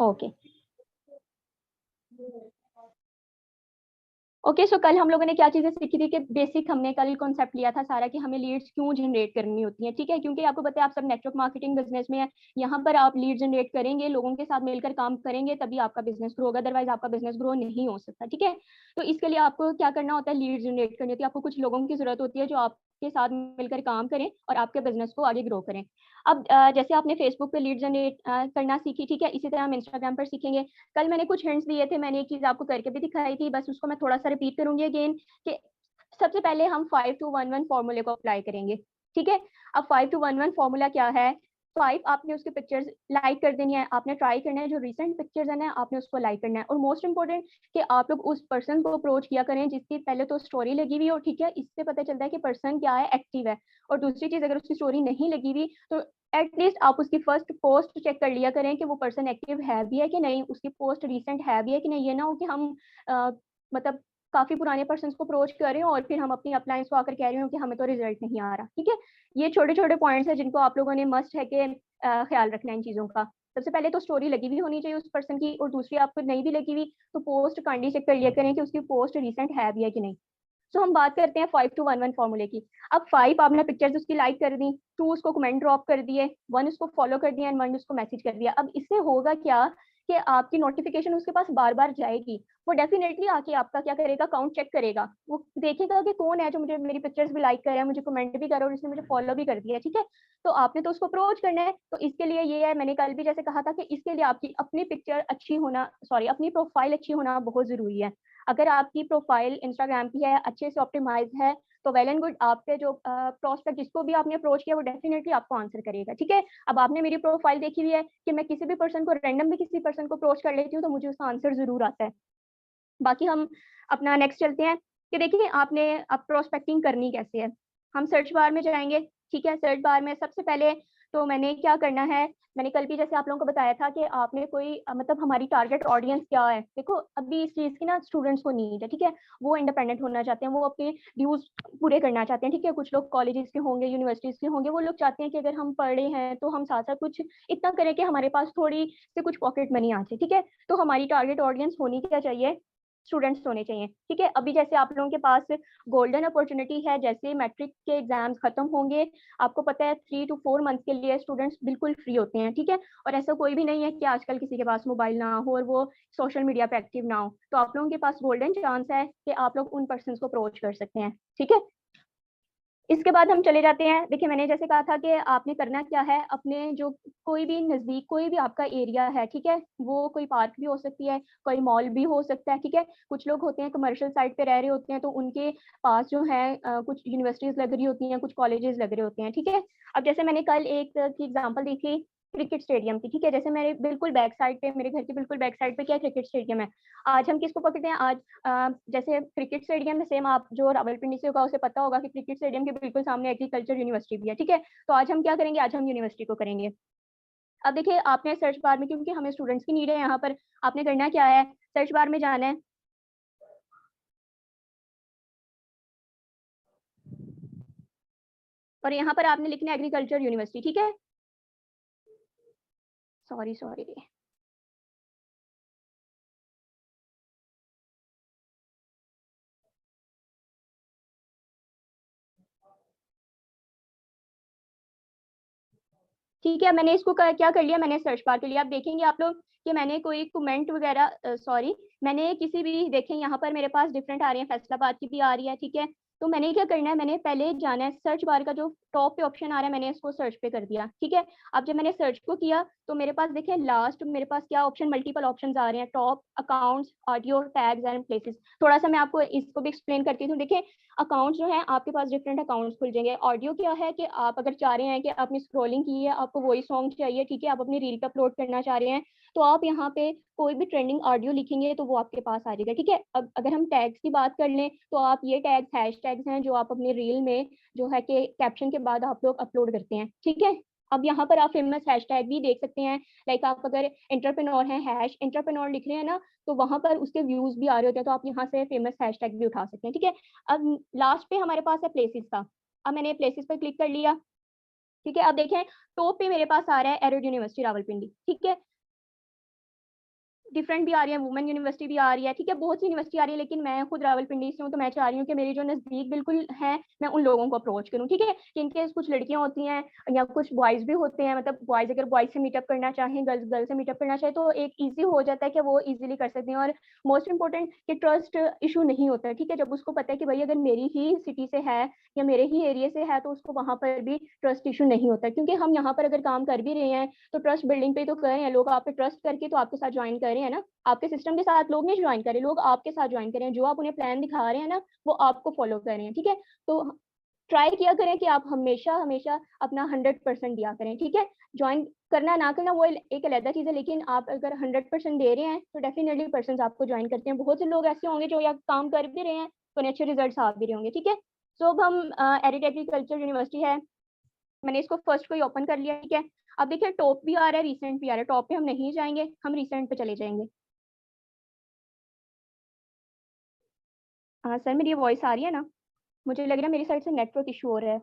Okay okay so कल हम लोगों ने क्या चीजें सीखी थी कि बेसिक हमने कल कॉन्सेप्ट लिया था सारा कि हमें लीड्स क्यों जनरेट करनी होती है, ठीक है, क्योंकि आपको पता है आप सब नेटवर्क मार्केटिंग बिजनेस में है। यहाँ पर आप लीड जनरेट करेंगे, लोगों के साथ मिलकर काम करेंगे, तभी आपका बिजनेस ग्रो होगा, अदरवाइज आपका बिजनेस ग्रो नहीं हो सकता, ठीक है। तो इसके लिए आपको क्या करना होता है, लीड जनरेट करनी होती है। आपको कुछ लोगों की जरूरत होती है जो आपके साथ मिलकर काम करें और आपके बिजनेस को आगे ग्रो करें। अब जैसे आपने फेसबुक पे लीड जनरेट करना सीखी, ठीक है, इसी तरह हम इंस्टाग्राम पर सीखेंगे। कल मैंने कुछ हिंट्स दिए थे, मैंने एक चीज आपको करके भी दिखाई थी, बस उसको मैं थोड़ा सा रिपीट करूंगी अगेन कि सबसे पहले हम 5-2-1-1 फॉर्मूले को अप्लाई करेंगे, ठीक है। अब 5-2-1-1 फॉर्मूला क्या है, 5 आपने उसके पिक्चर्स लाइक कर देनी है, आपने ट्राई करना है जो रिसेंट पिक्चर्स है ना आपने उसको लाइक करना है, और मोस्ट इंपॉर्टेंट कि आप लोग उस पर्सन को अप्रोच किया करें जिसकी पहले तो स्टोरी लगी हुई हो, ठीक है, इससे पता चलता है कि पर्सन क्या है, एक्टिव है। और दूसरी चीज, अगर उसकी स्टोरी नहीं लगी हुई तो एटलीस्ट आप उसकी फर्स्ट पोस्ट चेक कर लिया करें कि वो पर्सन एक्टिव है भी है कि नहीं, उसकी पोस्ट रिसेंट है भी है कि नहीं। ये ना हो कि हम मतलब काफी पुराने पर्सन को अप्रोच कर रहे हो और फिर हम अपनी अपलाइंस को आकर कह रहे हो कि हमें तो रिजल्ट नहीं आ रहा, ठीक है। ये छोटे छोटे पॉइंट्स है जिनको आप लोगों ने मस्ट है कि ख्याल रखना है इन चीजों का। सबसे पहले तो स्टोरी लगी हुई होनी चाहिए उस पर्सन की, और दूसरी आपको नहीं भी लगी हुई तो पोस्ट काइंडली चेक कर लिया करें कि उसकी पोस्ट रिसेंट है भी है कि नहीं। सो हम बात करते हैं 5-2-1-1 फॉर्मूले की। अब 5 आपने पिक्चर्स उसकी लाइक कर दी, 2 उसको कमेंट ड्रॉप कर दिए, 1 उसको फॉलो कर दिया एंड 1 उसको मैसेज कर दिया। अब इससे होगा क्या कि आपकी नोटिफिकेशन उसके पास बार बार जाएगी, वो डेफिनेटली आके आपका क्या करेगा, अकाउंट चेक करेगा, वो देखेगा कि कौन है जो मुझे मेरी पिक्चर्स भी लाइक कर रहा है, मुझे कमेंट भी कर रहा है और उसने मुझे फॉलो भी कर दिया, ठीक है। तो आपने तो उसको अप्रोच करना है, तो इसके लिए ये है, मैंने कल भी जैसे कहा था कि इसके लिए आपकी अपनी पिक्चर अच्छी होना, सॉरी अपनी प्रोफाइल अच्छी होना बहुत जरूरी है। अगर आपकी प्रोफाइल इंस्टाग्राम की है, अच्छे से ऑप्टिमाइज है, तो वेल एंड गुड, आपके जो प्रोस्पेक्ट जिसको भी आपने अप्रोच किया वो डेफिनेटली आपको आंसर करेगा, ठीक है। अब आपने मेरी प्रोफाइल देखी हुई है कि मैं किसी भी पर्सन को रैंडम भी किसी पर्सन को अप्रोच कर लेती हूँ तो मुझे उसका आंसर जरूर आता है। बाकी हम अपना नेक्स्ट चलते हैं कि देखिए आपने अब प्रोस्पेक्टिंग करनी कैसे है। हम सर्च बार में जाएंगे, ठीक है। सर्च बार में सबसे पहले तो मैंने क्या करना है, मैंने कल भी जैसे आप लोगों को बताया था कि आपने कोई मतलब हमारी टारगेट ऑडियंस क्या है। देखो अभी इस चीज की ना स्टूडेंट्स को नीड है, ठीक है, वो इंडिपेंडेंट होना चाहते हैं, वो अपने ड्यूज पूरे करना चाहते हैं, ठीक है। कुछ लोग कॉलेजेस के होंगे, यूनिवर्सिटीज के होंगे, वो लोग चाहते हैं कि अगर हम पढ़े हैं तो हम साथ साथ कुछ इतना करें कि हमारे पास थोड़ी से कुछ पॉकेट मनी आ जाए, ठीक है। तो हमारी टारगेट ऑडियंस होनी क्या चाहिए, स्टूडेंट्स होने चाहिए, ठीक है। अभी जैसे आप लोगों के पास गोल्डन अपॉर्चुनिटी है, जैसे मैट्रिक के एग्जाम्स खत्म होंगे, आपको पता है 3 to 4 मंथ के लिए स्टूडेंट्स बिल्कुल फ्री होते हैं, ठीक है। और ऐसा कोई भी नहीं है कि आजकल किसी के पास मोबाइल ना हो और वो सोशल मीडिया पे एक्टिव ना हो, तो आप लोगों के पास गोल्डन चांस है कि आप लोग उन पर्सन को अप्रोच कर सकते हैं, ठीक है। इसके बाद हम चले जाते हैं, देखिए मैंने जैसे कहा था कि आपने करना क्या है, अपने जो कोई भी नजदीक कोई भी आपका एरिया है, ठीक है, वो कोई पार्क भी हो सकती है, कोई मॉल भी हो सकता है, ठीक है। कुछ लोग होते हैं कमर्शियल साइड पे रह रहे होते हैं तो उनके पास जो है कुछ यूनिवर्सिटीज लग रही होती हैं, कुछ कॉलेजेस लग रहे होते हैं, ठीक है। अब जैसे मैंने कल एक की एग्जाम्पल दी थी क्रिकेट स्टेडियम की, ठीक है, जैसे मेरे बिल्कुल बैक साइड पे, मेरे घर के बिल्कुल बैक साइड पे क्या क्रिकेट स्टेडियम है। आज हम किसको पकड़ते हैं, आज जैसे क्रिकेट स्टेडियम में सेम आप जो रावलपिंडी से होगा उसे पता होगा कि क्रिकेट स्टेडियम के बिल्कुल सामने एग्रीकल्चर यूनिवर्सिटी भी है, ठीक है। तो आज हम क्या करेंगे, आज हम यूनिवर्सिटी को करेंगे। अब देखिए आपने सर्च बार में, क्योंकि हमें स्टूडेंट्स की नीड है यहाँ पर, आपने करना क्या है, सर्च बार में जाना है और यहाँ पर आपने लिखना है एग्रीकल्चर यूनिवर्सिटी, ठीक है। सॉरी सॉरी, ठीक है। मैंने इसको क्या कर लिया, मैंने सर्च बार के लिए, आप देखेंगे आप लोग कि मैंने कोई कमेंट वगैरह सॉरी, मैंने किसी भी, देखें यहाँ पर मेरे पास डिफरेंट आ रही है, फैसलाबाद की भी आ रही है, ठीक है। तो मैंने क्या करना है, मैंने पहले जाना है सर्च बार का जो टॉप पे ऑप्शन आ रहा है, मैंने इसको सर्च पे कर दिया, ठीक है। अब जब मैंने सर्च को किया तो मेरे पास देखें लास्ट मेरे पास क्या ऑप्शन, मल्टीपल ऑप्शन आ रहे हैं, top, accounts, audio, tags and places. थोड़ा सा मैं आपको इसको भी एक्सप्लेन करती हूँ। देखें अकाउंट्स जो है आपके पास डिफरेंट अकाउंट्स खुल जाएंगे। ऑडियो क्या है कि आप अगर चाह रहे हैं कि आपने स्क्रॉलिंग की है, आपको वॉइस सॉन्ग चाहिए, ठीक है, आप अपनी रील पे अपलोड करना चाह रहे हैं, तो आप यहाँ पे कोई भी ट्रेंडिंग ऑडियो लिखेंगे तो वो आपके पास आ जाएगा, ठीक है। अब अगर हम टैग्स की बात कर लें तो आप ये टैग्स हैश टैग्स हैं जो आप अपने रील में जो है कि कैप्शन के बाद आप लोग अपलोड करते हैं, ठीक है। अब यहाँ पर आप फेमस हैशटैग भी देख सकते हैं, लाइक आप अगर एंटरप्रेन्योर हैं, हैश एंटरप्रेन्योर लिख रहे हैं ना, तो वहां पर उसके व्यूज भी आ रहे होते हैं, तो आप यहाँ से फेमस हैशटैग भी उठा सकते हैं, ठीक है। अब लास्ट पे हमारे पास है प्लेसेस का। अब मैंने प्लेसेस पर क्लिक कर लिया, ठीक है। अब देखें टॉप पे मेरे पास आ रहा है एरोड यूनिवर्सिटी रावलपिंडी, ठीक है। डिफरेंट भी आ रही है, वुमेन यूनिवर्सिटी भी आ रही है, ठीक है, बहुत सी यूनिवर्सिटी आ रही है, लेकिन मैं खुद रावलपिंडी से हूँ, तो मैं चाह रही हूँ कि मेरी जो नज़दीक बिल्कुल है, मैं उन लोगों को अप्रोच करूँ, ठीक है, कि इनके कुछ लड़कियां होती हैं या कुछ बॉयज़ भी होते हैं, मतलब बॉयज़ अगर बॉयज़ से मीटअप करना चाहें, गर्ल्स गर्ल से मीटअप करना चाहे, तो एक ईजी हो जाता है कि वो ईजिली कर सकते हैं। और मोस्ट इंपॉर्टेंट कि ट्रस्ट इशू नहीं होता है, ठीक है, जब उसको पता है कि भाई अगर मेरी ही सिटी से है या मेरे ही एरिया से है, तो उसको वहाँ पर भी ट्रस्ट इशू नहीं होता, क्योंकि हम यहाँ पर अगर काम कर भी रहे हैं तो ट्रस्ट बिल्डिंग पे तो कर रहे हैं, लोग आप पे ट्रस्ट करके तो आपके साथ ज्वाइन कर रहे हैं ना, आपके सिस्टम के साथ लोग नहीं ज्वाइन कर रहे, लोग आपके साथ ज्वाइन कर रहे हैं, जो आप उन्हें प्लान दिखा रहे हैं ना, वो आपको फॉलो कर रहे हैं, ठीक है। तो ट्राई किया करें कि आप हमेशा हमेशा अपना 100% दिया करें, ठीक है। ज्वाइन करना ना करना वो एक अलग चीज़ है, लेकिन आप अगर 100% दे रहे हैं तो डेफिनेटली पर्सन आपको ज्वाइन करते हैं। बहुत से लोग ऐसे होंगे जो या काम कर भी रहे हैं तो उन्हें अच्छे रिजल्ट आ भी रहे होंगे, ठीक है। सो अब हम एरिड एग्रीकल्चर यूनिवर्सिटी है, मैंने इसको फर्स्ट को ही ओपन कर लिया, ठीक है। अब देखिए टॉप भी आ रहा है, रिसेंट भी आ रहा है, टॉप पे हम नहीं जाएंगे, हम रिसेंट पे चले जाएंगे। हाँ सर, मेरी ये वॉइस आ रही है ना? मुझे लग रहा है मेरी साइड से नेटवर्क इशू हो रहा है।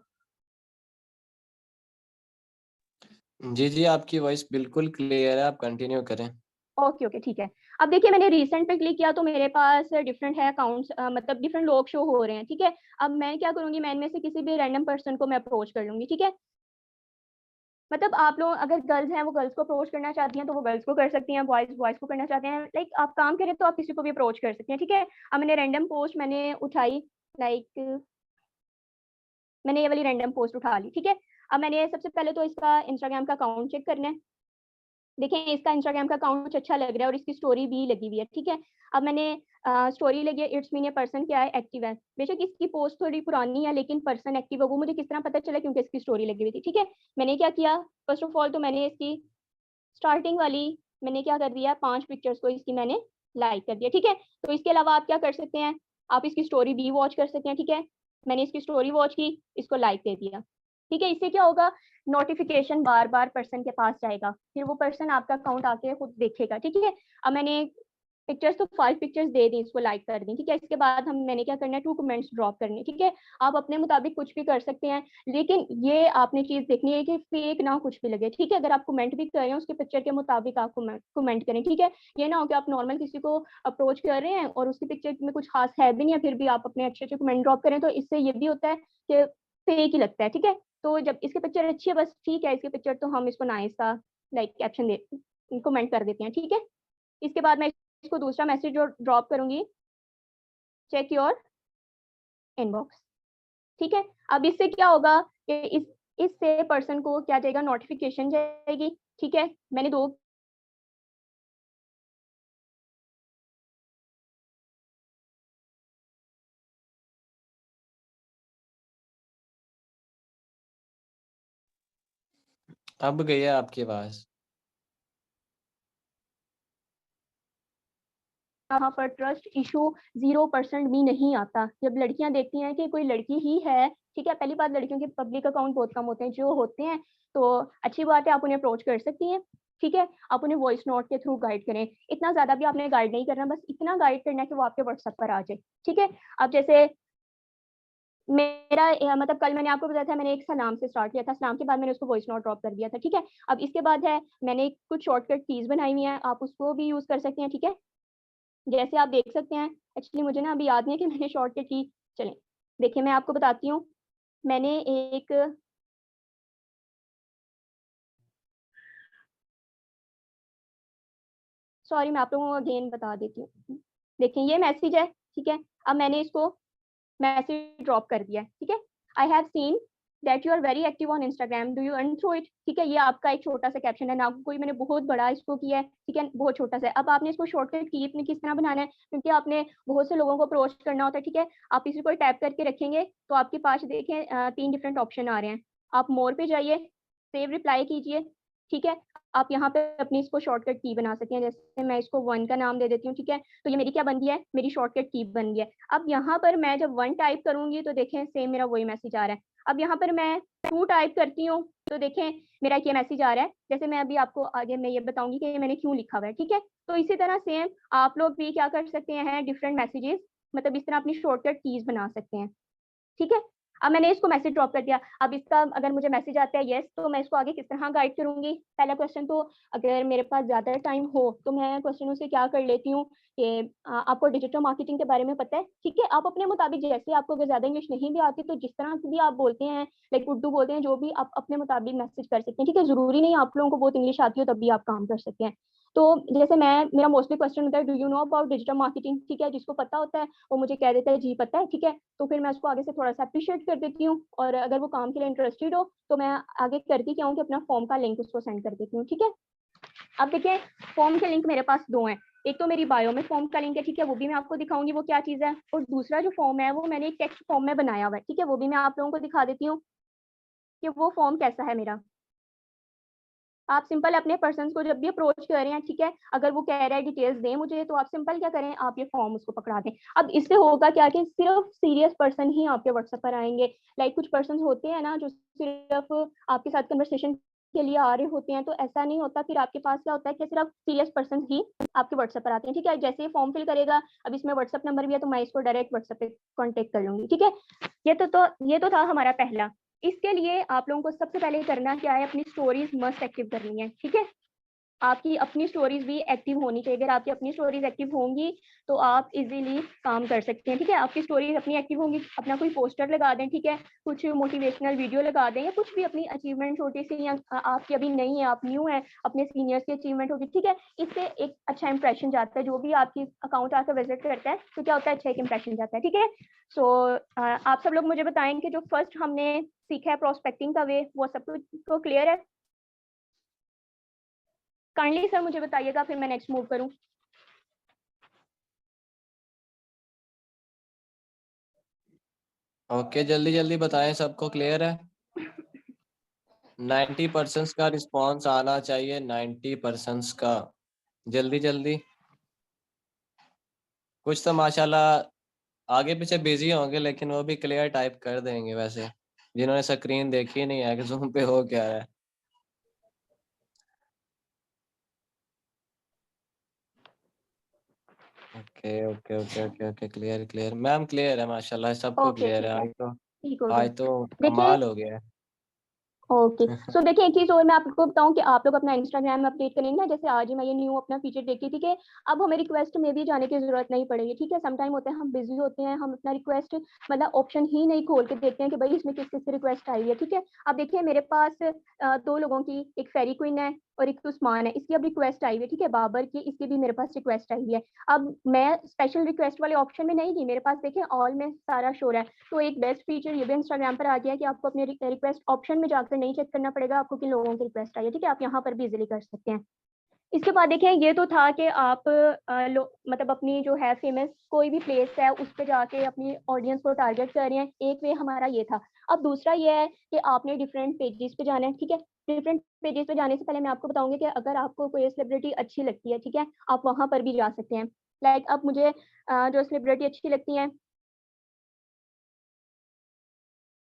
जी जी, आपकी वॉइस बिल्कुल क्लियर है, आप कंटिन्यू करें। ओके ओके ठीक है। अब देखिए मैंने रिसेंट पे क्लिक किया तो मेरे पास डिफरेंट है अकाउंट्स, मतलब डिफरेंट लोग शो हो रहे हैं, ठीक है। अब मैं क्या करूंगी, मैं इनमें से किसी भी रैंडम पर्सन को मैं अप्रोच कर लूंगी, ठीक है। मतलब आप लोग अगर गर्ल्स हैं वो गर्ल्स को अप्रोच करना चाहती हैं तो वो गर्ल्स को कर सकती हैं, बॉयज बॉयज को करना चाहते हैं, लाइक आप काम करें तो आप किसी को भी अप्रोच कर सकते हैं, ठीक है। अब मैंने रैंडम पोस्ट मैंने उठाई, लाइक मैंने ये वाली रैंडम पोस्ट उठा ली, ठीक है। अब मैंने सबसे पहले तो इसका इंस्टाग्राम का अकाउंट चेक करना है। देखें इसका इंस्टाग्राम का अकाउंट कुछ अच्छा लग रहा है और इसकी स्टोरी भी लगी हुई है, ठीक है। अब मैंने स्टोरी लगी है, इट्स मीन ये पर्सन क्या है, एक्टिव है, बेशक इसकी पोस्ट थोड़ी पुरानी है लेकिन पर्सन एक्टिव है, वो मुझे किस तरह पता चला, क्योंकि इसकी स्टोरी लगी हुई थी, ठीक है। मैंने क्या किया, फर्स्ट ऑफ ऑल तो मैंने इसकी स्टार्टिंग वाली मैंने क्या कर दिया, 5 पिक्चर्स को इसकी मैंने लाइक कर दिया, ठीक है। तो इसके अलावा आप क्या कर सकते हैं, आप इसकी स्टोरी भी वॉच कर सकते हैं, ठीक है। मैंने इसकी स्टोरी वॉच की, इसको लाइक दे दिया, ठीक है। इससे क्या होगा, नोटिफिकेशन बार बार पर्सन के पास जाएगा, फिर वो पर्सन आपका अकाउंट आके खुद देखेगा, ठीक है। अब मैंने पिक्चर्स तो 5 पिक्चर्स दे दी, इसको लाइक कर दी, ठीक है। इसके बाद हम मैंने क्या करना है, 2 कमेंट्स ड्रॉप करने, ठीक है। आप अपने मुताबिक कुछ भी कर सकते हैं, लेकिन ये आपने चीज देखनी है कि फेक ना कुछ भी लगे, ठीक है। अगर आप कमेंट भी कर रहे हैं उसके पिक्चर के मुताबिक आप कमेंट करें, ठीक है। ये ना हो कि आप नॉर्मल किसी को अप्रोच कर रहे हैं और उसकी पिक्चर में कुछ खास है भी नहीं है, फिर भी आप अपने अच्छे अच्छे कमेंट ड्रॉप करें, तो इससे ये भी होता है कि फेक ही लगता है, ठीक है। तो जब इसकी पिक्चर अच्छी है बस ठीक है, इसकी पिक्चर तो हम इसको नाइस सा लाइक कैप्शन दे कमेंट कर देते हैं, ठीक है। इसके बाद मैं इसको दूसरा मैसेज जो ड्रॉप करूंगी, चेक योर इनबॉक्स, ठीक है। अब इससे क्या होगा कि इससे पर्सन को क्या जाएगा, नोटिफिकेशन जाएगी, ठीक है। मैंने 2 अब गई है आपकी आवाज। यहाँ पर ट्रस्ट इशू 0% भी नहीं आता, जब लड़कियां देखती हैं कि कोई लड़की ही है, ठीक है। पहली बात, लड़कियों के पब्लिक अकाउंट बहुत कम होते हैं, जो होते हैं तो अच्छी बात है, आप उन्हें अप्रोच कर सकती हैं, ठीक है। आप उन्हें वॉइस नोट के थ्रू गाइड करें, इतना ज्यादा भी आपने गाइड नहीं करना, बस इतना गाइड करना है कि वो आपके व्हाट्सएप पर आ जाए, ठीक है। अब जैसे मेरा मतलब कल मैंने आपको बताया था, मैंने एक सलाम से स्टार्ट किया था, सलाम के बाद मैंने उसको वॉइस नोट ड्रॉप कर दिया था, ठीक है। अब इसके बाद है मैंने कुछ शॉर्टकट कीज बनाई हुई हैं, आप उसको भी यूज कर सकते हैं, ठीक है। जैसे आप देख सकते हैं, एक्चुअली मुझे ना अभी याद नहीं है कि मैंने शॉर्टकट की, चलें देखिए मैं आपको बताती हूँ। मैंने एक, सॉरी मैं आप लोगों को अगेन बता देती हूँ, देखिए ये मैसेज है, ठीक है। अब मैंने इसको मैसेज ड्रॉप कर दिया है, ठीक है। I have seen that you are very active on Instagram, do you earn through it, ठीक है। ये आपका एक छोटा सा कैप्शन है ना, कोई मैंने बहुत बड़ा इसको किया है, ठीक है, बहुत छोटा सा है। अब आपने इसको शॉर्टकट की अपने किस तरह बनाना है, क्योंकि आपने बहुत से लोगों को अप्रोच करना होता है, ठीक है। आप इसी को टैप करके रखेंगे तो आपके पास देखें 3 डिफरेंट ऑप्शन आ रहे हैं, आप मोर पे जाइए, सेव रिप्लाई कीजिए, ठीक है। आप यहाँ पे अपनी इसको शॉर्टकट की बना सकते हैं, जैसे मैं इसको 1 का नाम दे देती हूँ, ठीक है। तो ये मेरी क्या बन गई है, मेरी शॉर्टकट की बन गई है। अब यहाँ पर मैं जब 1 टाइप करूंगी तो देखें सेम मेरा वही मैसेज आ रहा है। अब यहाँ पर मैं 2 टाइप करती हूँ तो देखें मेरा ये मैसेज आ रहा है, जैसे मैं अभी आपको आगे मैं ये बताऊंगी कि ये मैंने क्यों लिखा हुआ है, ठीक है। तो इसी तरह सेम आप लोग भी क्या कर सकते हैं, डिफरेंट मैसेजेस मतलब इस तरह अपनी शॉर्टकट कीज बना सकते हैं, ठीक है। अब मैंने इसको मैसेज ड्रॉप कर दिया। अब इसका अगर मुझे मैसेज आता है येस, तो मैं इसको आगे किस तरह गाइड करूंगी। पहला क्वेश्चन तो अगर मेरे पास ज्यादा टाइम हो तो मैं क्वेश्चनों से क्या कर लेती हूँ कि आपको डिजिटल मार्केटिंग के बारे में पता है, ठीक है, आप अपने मुताबिक, जैसे आपको अगर ज्यादा इंग्लिश नहीं भी आती तो जिस तरह से भी आप बोलते हैं, लाइक उर्दू बोलते हैं, जो भी आप अपने मुताबिक मैसेज कर सकते हैं, ठीक है। जरूरी नहीं आप लोगों को बहुत इंग्लिश आती हो तभी आप काम कर सकते हैं। तो जैसे मेरा मोस्टली क्वेश्चन होता है do you know about digital marketing, ठीक है, जिसको पता होता है वो मुझे कह देता है जी पता है, ठीक है। तो फिर मैं उसको आगे से थोड़ा सा अप्रिशिएट कर देती हूँ, और अगर वो काम के लिए इंटरेस्टेड हो तो मैं आगे करती क्या हूँ कि अपना फॉर्म का लिंक उसको सेंड कर देती हूँ, ठीक है। अब देखिए फॉर्म के लिंक मेरे पास दो हैं, एक तो मेरी बायो में फॉर्म का लिंक है, ठीक है, वो भी मैं आपको दिखाऊंगी वो क्या चीज़ है, और दूसरा जो फॉर्म है वो मैंने एक टेक्स्ट फॉर्म में बनाया हुआ है, ठीक है, वो भी मैं आप लोगों को दिखा देती हूँ कि वो फॉर्म कैसा है मेरा। आप सिंपल अपने पर्सन को जब भी अप्रोच कर रहे हैं, ठीक है, अगर वो कह रहा है डिटेल्स दें मुझे, तो आप सिंपल क्या करें, आप ये फॉर्म उसको पकड़ा दें। अब इससे होगा क्या कि सिर्फ सीरियस पर्सन ही आपके व्हाट्सएप पर आएंगे। लाइक कुछ पर्सन होते हैं ना जो सिर्फ आपके साथ कन्वर्सेशन के लिए आ रहे होते हैं, तो ऐसा नहीं होता। फिर आपके पास क्या होता है कि सिर्फ सीरियस पर्सन ही आपके व्हाट्सएप पर आते हैं, ठीक है। जैसे फॉर्म फिल करेगा, अब इसमें व्हाट्सएप नंबर भी है तो मैं इसको डायरेक्ट व्हाट्सएप पे कॉन्टेक्ट कर लूंगी, ठीक है। ये तो था हमारा पहला। इसके लिए आप लोगों को सबसे पहले करना क्या है, अपनी स्टोरीज मस्ट एक्टिव करनी है, ठीक है। आपकी अपनी स्टोरीज भी एक्टिव होनी चाहिए। अगर आपकी अपनी स्टोरीज एक्टिव होंगी तो आप इजीली काम कर सकते हैं, ठीक है। आपकी स्टोरीज अपनी एक्टिव होंगी, अपना कोई पोस्टर लगा दें, ठीक है, कुछ मोटिवेशनल वीडियो लगा दें, या कुछ भी अपनी अचीवमेंट छोटी सी, या आपकी अभी नहीं है, आप न्यू है, अपने सीनियर्स की अचीवमेंट होगी, ठीक है। इससे एक अच्छा इंप्रेशन जाता है, जो भी आपकी अकाउंट आकर विजिट करता है तो क्या होता है, अच्छा एक इंप्रेशन जाता है, ठीक है। सो आप सब लोग मुझे बताएं कि जो फर्स्ट हमने सीखा है प्रोस्पेक्टिंग का वे, वो सब कुछ तो क्लियर है। काइंडली सर मुझे बताइएगा, फिर मैं नेक्स्ट मूव करूं। ओके, जल्दी जल्दी बताएं, सबको क्लियर है? 90% का रिस्पॉन्स आना चाहिए, 90% का, जल्दी जल्दी। कुछ तो माशाल्लाह आगे पीछे बिजी होंगे, लेकिन वो भी क्लियर टाइप कर देंगे वैसे, जिन्होंने स्क्रीन देखी नहीं है कि जूम पे हो क्या है। Okay okay okay okay okay, clear clear ma'am, clear है माशाल्लाह, सबको ओके क्लियर है। ठीक है, आज तो, ठीक हो गया। आज तो देखिए, कमाल हो गया है। ओके, सो देखिए एक चीज और मैं आपको बताऊं कि आप लोग अपना इंस्टाग्राम में अपडेट करेंगे ना, जैसे आज ही मैं ये न्यू अपना फीचर देखी थी कि अब हमें रिक्वेस्ट में भी जाने की जरूरत नहीं पड़ेगी, ठीक है। समटाइम होते हैं हम बिजी होते हैं, हम अपना रिक्वेस्ट मतलब ऑप्शन ही नहीं खोल के देखते हैं कि भाई इसमें किस किस से रिक्वेस्ट आई है, ठीक है। अब देखिए मेरे पास दो लोगों की, एक फेरी क्वीन है और एक उस्मान है, इसकी अब रिक्वेस्ट आई हुई है, ठीक है, बाबर की, इसकी भी मेरे पास रिक्वेस्ट आई हुई है। अब मैं स्पेशल रिक्वेस्ट वाले ऑप्शन में नहीं थी, मेरे पास देखें ऑल में सारा शो रहा है। तो एक बेस्ट फीचर ये भी इंस्टाग्राम पर आ गया है कि आपको अपने रिक्वेस्ट ऑप्शन में जाकर नहीं चेक करना पड़ेगा आपको कि लोगों की रिक्वेस्ट आई है, ठीक है, आप यहाँ पर भी इजीली कर सकते हैं। इसके बाद देखिए ये तो था कि आप मतलब अपनी जो है फेमस कोई भी प्लेस है उस पर जाके अपनी ऑडियंस को टारगेट कर रहे हैं, एक वे हमारा ये था। अब दूसरा ये है कि आपने डिफरेंट पेजेस पे जाना है, ठीक है। डिफरेंट पेजेस पे जाने से पहले मैं आपको बताऊंगी कि अगर आपको कोई सेलिब्रिटी अच्छी लगती है, ठीक है, आप वहां पर भी जा सकते हैं। लाइक अब मुझे जो सेलिब्रिटी अच्छी लगती है,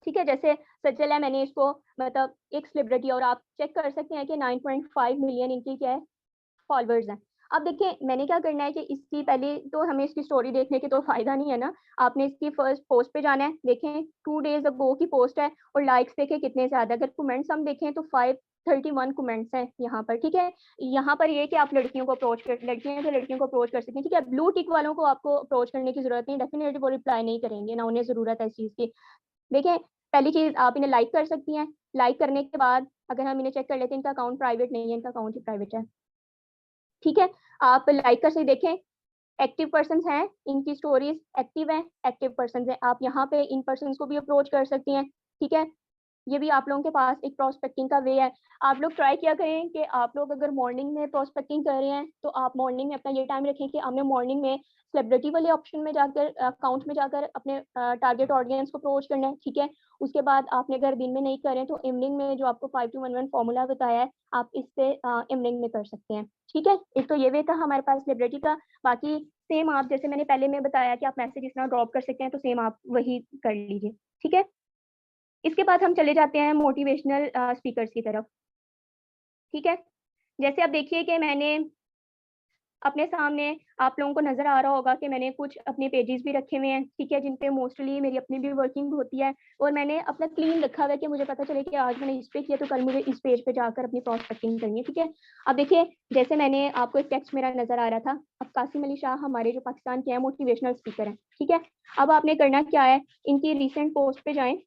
ठीक है, जैसे सचल है, मैंने इसको मतलब एक सेलिब्रिटी, और आप चेक कर सकते हैं कि 9.5 मिलियन इनकी क्या है, फॉलोअर्स हैं। अब देखिए मैंने क्या करना है कि इसकी पहले तो हमें इसकी स्टोरी देखने की तो फायदा नहीं है ना, आपने इसकी फर्स्ट पोस्ट पे जाना है, देखें 2 days अगो की पोस्ट है, और लाइक्स देखें कितने ज्यादा, अगर कमेंट्स हम देखें तो 531 कमेंट्स हैं यहाँ पर, ठीक है। यहाँ पर ये कि आप लड़कियों को अप्रोच कर, लड़कियां हैं तो लड़कियों को अप्रोच कर सकते हैं, ठीक है। ब्लू टिक वालों को आपको अप्रोच करने की जरूरत नहीं, डेफिनेटली वो रिप्लाई नहीं करेंगे ना, उन्हें जरूरत है इस चीज की। देखिए पहली चीज आप इन्हें लाइक कर सकती हैं, लाइक करने के बाद अगर हम इन्हें चेक कर लेते हैं, इनका अकाउंट प्राइवेट नहीं है, इनका अकाउंट ही प्राइवेट है, ठीक है। आप लाइक कर से देखें, एक्टिव पर्सन हैं, इनकी स्टोरीज एक्टिव हैं, एक्टिव पर्सन हैं, आप यहाँ पे इन पर्सन को भी अप्रोच कर सकती हैं, ठीक है। ये भी आप लोगों के पास एक प्रोस्पेक्टिंग का वे है। आप लोग ट्राई किया करें कि आप लोग अगर मॉर्निंग में प्रोस्पेक्टिंग कर रहे हैं तो आप मॉर्निंग में अपना ये टाइम रखें कि आपने मॉर्निंग में सेलिब्रिटी वाले ऑप्शन में जाकर अकाउंट में जाकर अपने टारगेट ऑडियंस को अप्रोच करना है, ठीक है। उसके बाद आपने अगर दिन में नहीं करें तो इवनिंग में जो आपको 5211 फॉर्मूला बताया है, आप इससे इवनिंग में कर सकते हैं, ठीक है। एक तो ये वे था हमारे पास सेलिब्रिटी का। बाकी सेम आप जैसे मैंने पहले में बताया कि आप मैसेज इस तरह ड्रॉप कर सकते हैं, तो सेम आप वही कर लीजिए, ठीक है। इसके बाद हम चले जाते हैं मोटिवेशनल स्पीकर्स की तरफ, ठीक है। जैसे आप देखिए कि मैंने अपने सामने आप लोगों को नज़र आ रहा होगा कि मैंने कुछ अपने पेजेस भी रखे हुए हैं, ठीक है, जिन पे मोस्टली मेरी अपनी भी वर्किंग होती है और मैंने अपना क्लीन रखा हुआ है कि मुझे पता चले कि आज मैंने इस पे किया तो कल मुझे इस पेज पे जाकर अपनी प्रॉस्पेक्टिंग करनी है, ठीक है। अब देखिए, जैसे मैंने आपको एक टेक्स्ट मेरा नज़र आ रहा था, अब कासिम अली शाह हमारे जो पाकिस्तान के हैं मोटिवेशनल स्पीकर हैं, ठीक है। अब आपने करना क्या है, इनकी रिसेंट पोस्ट पे जाएँ,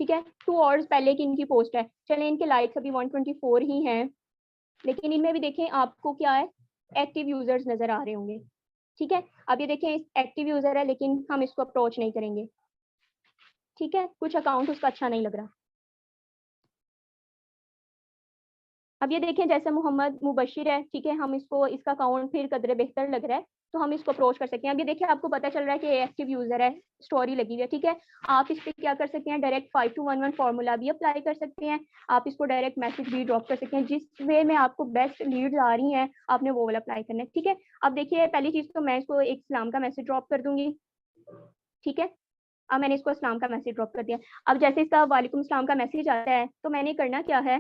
ठीक है, 2 आवर्स पहले की इनकी पोस्ट है। चलें, इनके लाइक्स अभी 124 ही हैं, लेकिन इनमें भी देखें आपको क्या है, एक्टिव यूजर्स नज़र आ रहे होंगे, ठीक है। अब ये देखें एक्टिव यूजर है लेकिन हम इसको अप्रोच नहीं करेंगे, ठीक है, कुछ अकाउंट उसका अच्छा नहीं लग रहा। अब ये देखें जैसे मोहम्मद मुबशिर है, ठीक है, हम इसको इसका अकाउंट फिर कदरे बेहतर लग रहा है तो हम इसको अप्रोच कर सकते हैं। अब ये देखिए आपको पता चल रहा है कि एक्टिव यूजर है, स्टोरी लगी हुई है, ठीक है। आप इस पे क्या कर सकते हैं, डायरेक्ट 5 to 1 1 फॉर्मूला भी अप्लाई कर सकते हैं, आप इसको डायरेक्ट मैसेज भी ड्रॉप कर सकते हैं, जिस वे में आपको बेस्ट लीड्स आ रही हैं आपने वो वाला अप्लाई करना है, ठीक है। अब देखिए पहली चीज तो मैं इसको एक सलाम का मैसेज ड्रॉप कर दूंगी, ठीक है। अब मैंने इसको सलाम का मैसेज ड्रॉप कर दिया। अब जैसे इसका वालेकुम सलाम का मैसेज आता है तो मैंने करना क्या है,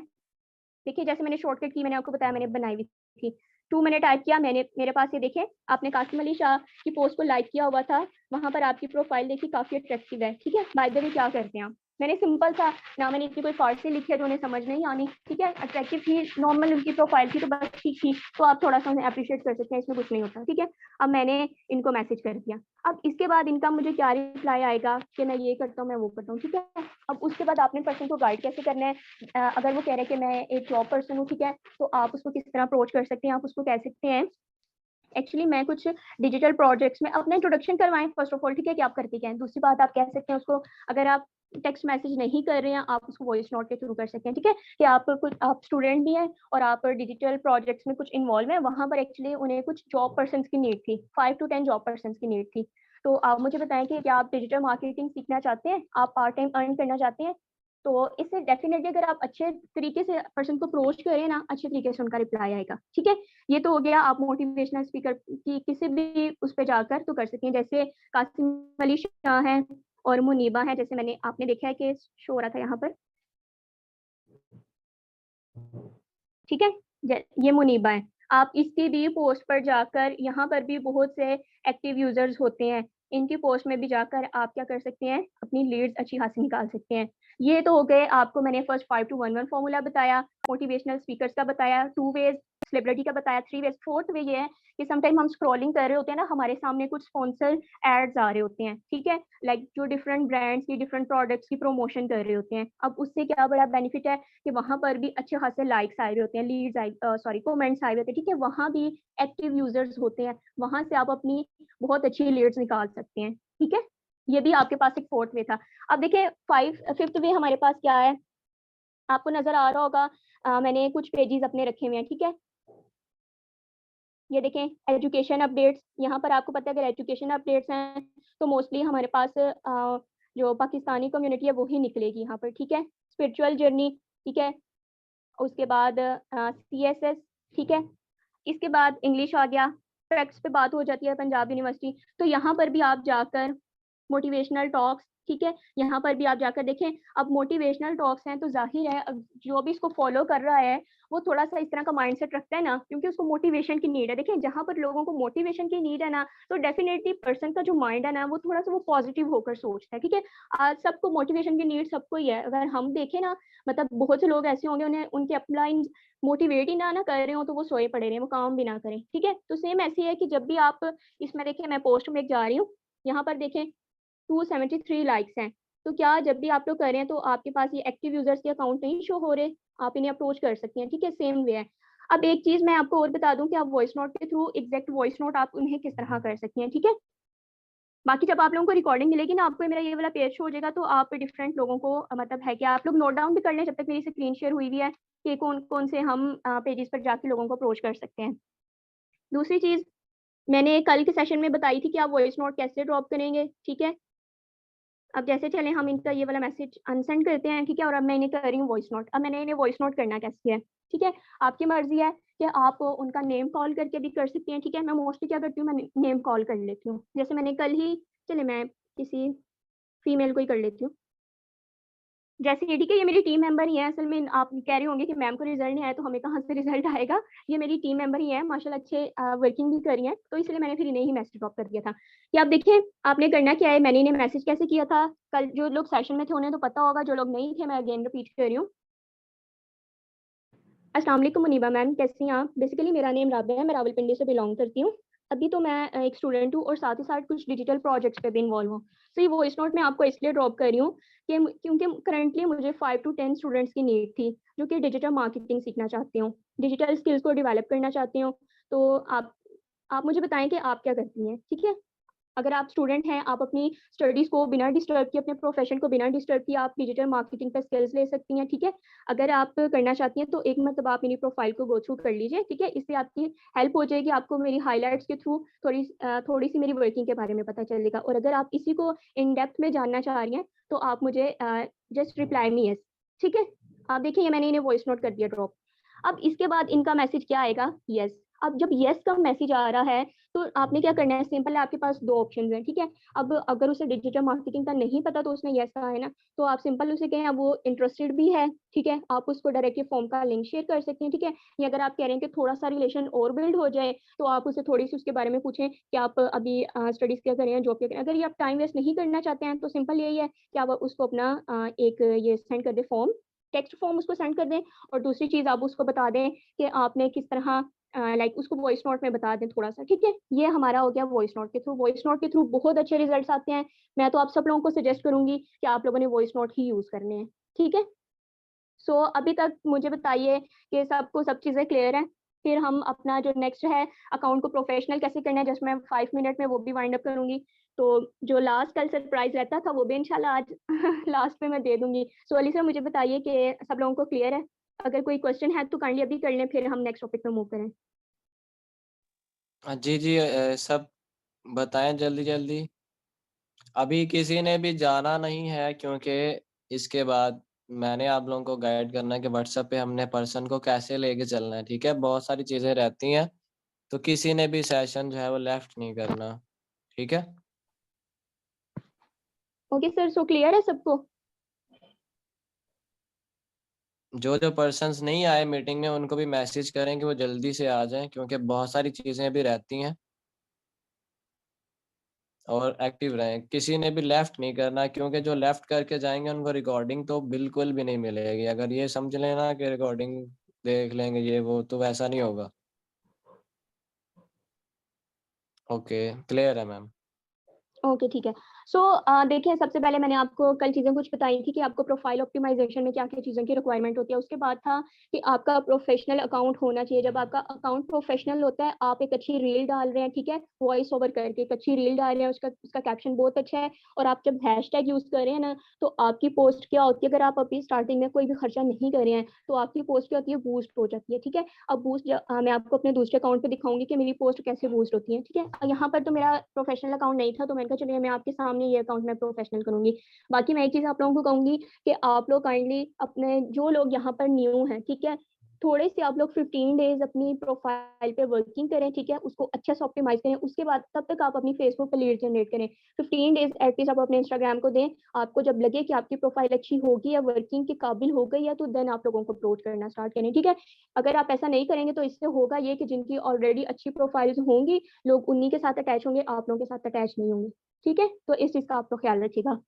देखिए जैसे मैंने शॉर्टकट की मैंने आपको बताया मैंने बनाई हुई थी, 2 मैंने टाइप किया, मैंने मेरे पास ये देखें आपने कासिम अली शाह की पोस्ट को लाइक किया हुआ था, वहाँ पर आपकी प्रोफाइल देखी काफ़ी अट्रैक्टिव है, ठीक है। बाय द वे क्या करते हैं आप, मैंने सिंपल सा ना मैंने इतनी कोई फारसी लिखी है जो उन्हें समझ नहीं आनी, ठीक है, अट्रैक्टिव थी, नॉर्मल उनकी प्रोफाइल थी तो बस ठीक थी, तो आप थोड़ा सा उन्हें अप्रिशिएट कर सकते हैं, इसमें कुछ नहीं होता, ठीक है। अब मैंने इनको मैसेज कर दिया, अब इसके बाद इनका मुझे क्या रिप्लाई आएगा कि मैं ये करता हूँ मैं वो करता हूँ, ठीक है। अब उसके बाद आपने पर्सन को गाइड कैसे करना है, अगर वो कह रहे हैं कि मैं एक जॉब पर्सन हूँ, ठीक है, तो आप उसको किस तरह अप्रोच कर सकते हैं, आप उसको कह सकते हैं एक्चुअली मैं कुछ डिजिटल प्रोजेक्ट्स में अपना इंट्रोडक्शन करवाएं फर्स्ट ऑफ ऑल, ठीक है, कि आप करते क्या हैं। दूसरी बात आप कह सकते हैं उसको, अगर आप टेक्स्ट मैसेज नहीं कर रहे हैं आप उसको वॉइस नोट के थ्रू कर सकते हैं, ठीक है, कि आप कुछ आप स्टूडेंट भी हैं और आप डिजिटल प्रोजेक्ट्स में कुछ इन्वॉल्व हैं, वहाँ पर एक्चुअली उन्हें कुछ जॉब पर्सन की नीड थी, 5 to 10 जॉब पर्सन की नीड थी। तो आप मुझे बताएं कि क्या आप डिजिटल मार्केटिंग सीखना चाहते हैं, आप पार्ट टाइम अर्न करना चाहते हैं, तो इससे डेफिनेटली अगर आप अच्छे तरीके से पर्सन को अप्रोच करें ना, अच्छे तरीके से उनका रिप्लाई आएगा, ठीक है। ये तो हो गया आप मोटिवेशनल स्पीकर की किसी भी उस पे जाकर तो कर सकते हैं, जैसे कासिम अली शाह हैं और मुनीबा है, जैसे मैंने आपने देखा है कि शो हो रहा था यहाँ पर, ठीक है, ये मुनीबा है। आप इसकी भी पोस्ट पर जाकर, यहाँ पर भी बहुत से एक्टिव यूजर्स होते हैं, इनकी पोस्ट में भी जाकर आप क्या कर सकते हैं, अपनी लीड्स अच्छी खासी निकाल सकते हैं। ये तो हो गए आपको मैंने फर्स्ट 5 to 1 1 फॉर्मूला बताया, मोटिवेशनल स्पीकर्स का बताया, 2 वेज सेलिब्रिटी का बताया, 3 वेज। फोर्थ वे ये है कि समटाइम हम स्क्रॉलिंग कर रहे होते हैं ना, हमारे सामने कुछ स्पॉन्सर एड्स आ रहे होते हैं, ठीक है, लाइक जो डिफरेंट ब्रांड्स की डिफरेंट प्रोडक्ट्स की प्रमोशन कर रहे होते हैं। अब उससे क्या बड़ा बेनिफिट है कि वहाँ पर भी अच्छे खासे लाइक्स आए हुए होते हैं, लीड्स आई सॉरी कमेंट्स आए हुए होते हैं, ठीक है, वहाँ भी एक्टिव यूजर्स होते हैं, वहाँ से आप अपनी बहुत अच्छी लीड्स निकाल सकते हैं, ठीक है। ये भी आपके पास एक फोर्थ वे था। अब देखिए फिफ्थ वे हमारे पास क्या है, आपको नजर आ रहा होगा, मैंने कुछ पेजेस अपने रखे हुए हैं, ठीक है। ये देखें एजुकेशन अपडेट्स, यहाँ पर आपको पता है अगर एजुकेशन अपडेट्स हैं तो मोस्टली हमारे पास जो पाकिस्तानी कम्युनिटी है वो ही निकलेगी यहाँ पर, ठीक है। स्पिरिचुअल जर्नी, ठीक है, उसके बाद CSS, ठीक है, इसके बाद इंग्लिश आ गया, फैक्ट्स पे बात हो जाती है पंजाब यूनिवर्सिटी, तो यहाँ पर भी आप जाकर मोटिवेशनल टॉक्स, ठीक है, यहाँ पर भी आप जाकर देखें। अब मोटिवेशनल टॉक्स हैं तो जाहिर है अब जो भी इसको फॉलो कर रहा है वो थोड़ा सा इस तरह का माइंडसेट रखता है ना, क्योंकि उसको मोटिवेशन की नीड है। देखें जहाँ पर लोगों को मोटिवेशन की नीड है ना, तो डेफिनेटली पर्सन का जो माइंड है ना वो थोड़ा सा वो पॉजिटिव होकर सोचता है, ठीक है। आज सबको मोटिवेशन की नीड सबको ही है, अगर हम देखें ना, मतलब बहुत से लोग ऐसे होंगे उन्हें उनके अपलाइन मोटिवेट ही ना कर रहे हो तो वो सोए पड़े रहे, वो काम भी ना करें, ठीक है। तो सेम ऐसी है कि जब भी आप इसमें देखें, मैं पोस्ट में जा रही हूँ, यहाँ पर देखें 273 लाइक्स हैं, तो क्या जब भी आप लोग कर रहे हैं तो आपके पास ये एक्टिव यूजर्स के अकाउंट नहीं शो हो रहे, आप इन्हें अप्रोच कर सकते हैं, ठीक है, सेम वे है। अब एक चीज मैं आपको और बता दूं कि आप वॉइस नोट के थ्रू एग्जैक्ट वॉइस नोट आप उन्हें किस तरह कर सकती हैं, ठीक है। बाकी जब आप लोगों को रिकॉर्डिंग मिलेगी ना, आपको मेरा ये वाला पेज शो हो जाएगा, तो आप डिफरेंट लोगों को मतलब है कि आप लोग नोट डाउन भी कर लें जब तक मेरी स्क्रीन शेयर हुई हुई है कि कौन कौन से हम पेजेस पर जाके लोगों को अप्रोच कर सकते हैं। दूसरी चीज मैंने कल के सेशन में बताई थी कि आप वॉइस नोट कैसे ड्रॉप करेंगे, ठीक है। अब जैसे चले हम इनका ये वाला मैसेज अनसेंड करते हैं, ठीक है, और अब मैं इन्हें कर रही हूँ वॉइस नोट। अब मैंने इन्हें वॉइस नोट करना कैसे है, ठीक है, आपकी मर्जी है कि आप उनका नेम कॉल करके भी कर सकते हैं, ठीक है। मैं मोस्टली क्या करती हूँ, मैं नेम कॉल कर लेती हूँ, जैसे मैंने कल ही, चले मैं किसी फीमेल को ही कर लेती हूँ, जैसे ठीक है, ये मेरी टीम मेंबर ही है। असल में आप कह रहे होंगे कि मैम को रिजल्ट नहीं आया तो हमें कहाँ से रिजल्ट आएगा। ये मेरी टीम मेंबर ही है, माशाल्लाह अच्छे वर्किंग भी कर रही हैं, तो इसलिए मैंने फिर इन्हें ही मैसेज ड्रॉप कर दिया था कि आप देखिए आपने करना क्या है। मैंने इन्हें मैसेज कैसे किया था, कल जो लोग सेशन में थे उन्हें तो पता होगा, जो लोग नहीं थे मैं अगेन रिपीट कर रही हूँ। अस्सलाम वालेकुम मुनीबा मैम, कैसी हैं आप? बेसिकली मेरा नेम राबिया है, मैं रावलपिंडी से बिलोंग करती हूँ। अभी तो मैं एक स्टूडेंट हूँ और साथ ही साथ कुछ डिजिटल प्रोजेक्ट्स पे भी इन्वॉल्व हूँ। तो ये वॉइस नोट मैं आपको इसलिए ड्रॉप कर रही हूँ कि क्योंकि करंटली मुझे 5 to 10 स्टूडेंट्स की नीड थी जो कि डिजिटल मार्केटिंग सीखना चाहती हूँ, डिजिटल स्किल्स को डेवलप करना चाहती हूँ। तो आप मुझे बताएं कि आप क्या करती हैं, ठीक है? अगर आप स्टूडेंट हैं, आप अपनी स्टडीज़ को बिना डिस्टर्ब किए, अपने प्रोफेशन को बिना डिस्टर्ब किए आप डिजिटल मार्केटिंग पे स्किल्स ले सकती हैं, ठीक है? अगर आप करना चाहती हैं तो एक मतलब आप मेरी प्रोफाइल को गो थ्रू कर लीजिए, ठीक है? इससे आपकी हेल्प हो जाएगी, आपको मेरी हाइलाइट्स के थ्रू थोड़ी-सी मेरी वर्किंग के बारे में पता चलेगा। और अगर आप इसी को इन डेप्थ में जानना चाह रही हैं, तो आप मुझे जस्ट रिप्लाई मी येस, ठीक है? आप देखिए ये मैंने इन्हें वॉइस नोट कर दिया ड्रॉप। अब इसके बाद इनका मैसेज क्या आएगा? येस। अब जब येस का मैसेज आ रहा है तो आपने क्या करना है, सिंपल है, आपके पास 2 ऑप्शंस हैं, ठीक है? अब अगर उसे डिजिटल मार्केटिंग का नहीं पता तो उसने येस कहा है ना, तो आप सिंपल उसे कहें, अब वो इंटरेस्टेड भी है, ठीक है? आप उसको डायरेक्टली फॉर्म का लिंक शेयर कर सकते हैं, ठीक है? या अगर आप कह रहे हैं कि थोड़ा-सा रिलेशन और बिल्ड हो जाए, तो आप उससे थोड़ी-सी उसके बारे में पूछें कि आप अभी स्टडीज़ क्या कर रहे हैं, जॉब क्या कर रहे हैं? अगर ये आप टाइम वेस्ट नहीं करना चाहते हैं, तो सिंपल यही है कि आप उसको अपना एक ये सेंड कर दें फॉर्म, टेक्स्ट फॉर्म उसको सेंड कर दें। और दूसरी चीज़ आप उसको बता दें कि आपने किस तरह लाइक उसको वॉइस नोट में बता दें थोड़ा-सा, ठीक है? ये हमारा हो गया वॉइस नोट के थ्रू। वॉइस नोट के थ्रू बहुत अच्छे रिजल्ट्स आते हैं। मैं तो आप सब लोगों को सजेस्ट करूँगी कि आप लोगों ने वॉइस नोट ही यूज़ करने हैं, ठीक है? सो अभी तक मुझे बताइए कि सबको सब चीज़ें क्लियर हैं? फिर हम अपना जो नेक्स्ट है अकाउंट को प्रोफेशनल कैसे करना है, जस्ट मैं 5 मिनट में वो भी वाइंड अप करूँगी। तो जो लास्ट कल सरप्राइज़ रहता था वो भी इंशाल्लाह आज लास्ट में मैं दे दूँगी। सो अली सर मुझे बताइए कि सब लोगों को क्लियर है? अगर कोई क्वेश्चन है तो काइंडली अभी कर लें, फिर हम नेक्स्ट टॉपिक पे मूव करें। जी जी, सब बताएं जल्दी जल्दी। अभी किसी ने भी जाना नहीं है, क्योंकि इसके बाद मैंने आप लोगों को गाइड करना है कि व्हाट्सएप पे हमने पर्सन को कैसे लेके चलना है, ठीक है? बहुत सारी चीज़ें रहती हैं, तो किसी ने भी सेशन जो है वो लेफ्ट नहीं करना, ठीक है? ओके सर, सो क्लियर है सबको? जो जो पर्सन्स नहीं आए मीटिंग में उनको भी मैसेज करें कि वो जल्दी से आ जाएं, क्योंकि बहुत सारी चीज़ें भी रहती हैं, और एक्टिव रहें। किसी ने भी लेफ्ट नहीं करना, क्योंकि जो लेफ्ट करके जाएंगे उनको रिकॉर्डिंग तो बिल्कुल भी नहीं मिलेगी। अगर ये समझ लेना कि रिकॉर्डिंग देख लेंगे ये वो, तो वैसा नहीं होगा। ओके, क्लियर है मैम? ओके, ठीक है। सो देखिए सबसे पहले मैंने आपको कल चीज़ें कुछ बताई थी कि आपको प्रोफाइल ऑप्टिमाइज़ेशन में क्या-क्या चीज़ों की रिक्वायरमेंट होती है। उसके बाद था कि आपका प्रोफेशनल अकाउंट होना चाहिए। जब आपका अकाउंट प्रोफेशनल होता है, आप एक अच्छी रील डाल रहे हैं, ठीक है? वॉइस ओवर करके एक अच्छी रील डाल रहे हैं, उसका उसका कैप्शन बहुत अच्छा है और आप जब हैशटैग यूज़ कर रहे हैं ना, तो आपकी पोस्ट क्या होती है, अगर आप अभी स्टार्टिंग में कोई भी खर्चा नहीं कर रहे हैं, तो आपकी पोस्ट क्या होती है, बूस्ट हो जाती है, ठीक है? अब मैं आपको अपने दूसरे अकाउंट पे दिखाऊँगी कि मेरी पोस्ट कैसे बूस्ट होती है, ठीक है? यहाँ पर तो मेरा प्रोफेशनल अकाउंट नहीं था, तो मैंने कहा चलिए मैं आपके सामने ये अकाउंट मैं प्रोफेशनल करूँगी। बाकी मैं एक चीज़ आप लोगों को कहूँगी कि आप लोग काइंडली अपने जो लोग यहाँ पर न्यू हैं, ठीक है? थोड़े से आप लोग 15 डेज़ अपनी प्रोफाइल पे वर्किंग करें, ठीक है? उसको अच्छे से ऑप्टिमाइज़ करें, उसके बाद तब तक आप अपनी फेसबुक पे लीड जनरेट करें। 15 डेज़ एटलीस्ट आप अपने इंस्टाग्राम को दें। आपको जब लगे कि आपकी प्रोफाइल अच्छी होगी या वर्किंग के काबिल हो गई है, तो देन आप लोगों को अप्रोच करना स्टार्ट करें, ठीक है? अगर आप ऐसा नहीं करेंगे तो इससे होगा ये कि जिनकी ऑलरेडी अच्छी प्रोफाइल्स होंगी, लोग उन्हीं के साथ अटैच होंगे, आप लोगों के साथ अटैच नहीं होंगे, ठीक है? तो इस चीज़ का आप लोग ख्याल रखिएगा।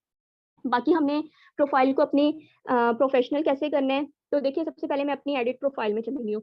बाकी हमने प्रोफाइल को अपनी प्रोफेशनल कैसे करना है, तो देखिए सबसे पहले मैं अपनी एडिट प्रोफाइल में चली गई हूँ।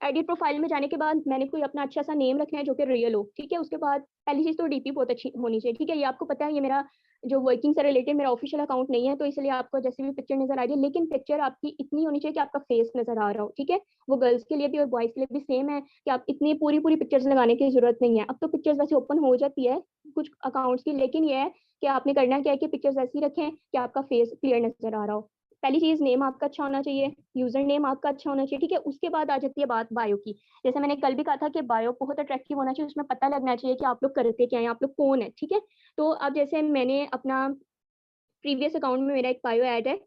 एडिट प्रोफाइल में जाने के बाद मैंने कोई अपना अच्छा-सा नेम रखना है जो कि रियल हो, ठीक है? उसके बाद पहली चीज़ तो डीपी बहुत अच्छी होनी चाहिए, ठीक है? ये आपको पता है ये मेरा जो वर्किंग से रिलेटेड मेरा ऑफ़िशियल अकाउंट नहीं है, तो इसलिए आपको जैसे भी पिक्चर नज़र आ रही है, लेकिन पिक्चर आपकी इतनी होनी चाहिए कि आपका फेस नज़र आ रहा हो, ठीक है? वो गर्ल्स के लिए भी और बॉयज़ के लिए भी सेम है कि आप इतनी पूरी-पूरी पिक्चर्स लगाने की ज़रूरत नहीं है। अब तो पिक्चर्स वैसे ओपन हो जाती है कुछ अकाउंट्स की, लेकिन ये है कि आपने करना क्या है कि पिक्चर्स ऐसी रखें कि आपका फेस क्लियर नज़र आ रहा हो। पहली चीज़ नेम आपका अच्छा होना चाहिए, यूज़र नेम आपका अच्छा होना चाहिए, ठीक है? उसके बाद आ जाती है बात बायो की। जैसे मैंने कल भी कहा था कि बायो बहुत अट्रैक्टिव होना चाहिए, उसमें पता लगना चाहिए कि आप लोग करते क्या हैं, आप लोग कौन हैं, ठीक है? तो अब जैसे मैंने अपना प्रीवियस अकाउंट में मेरा एक बायो ऐड है,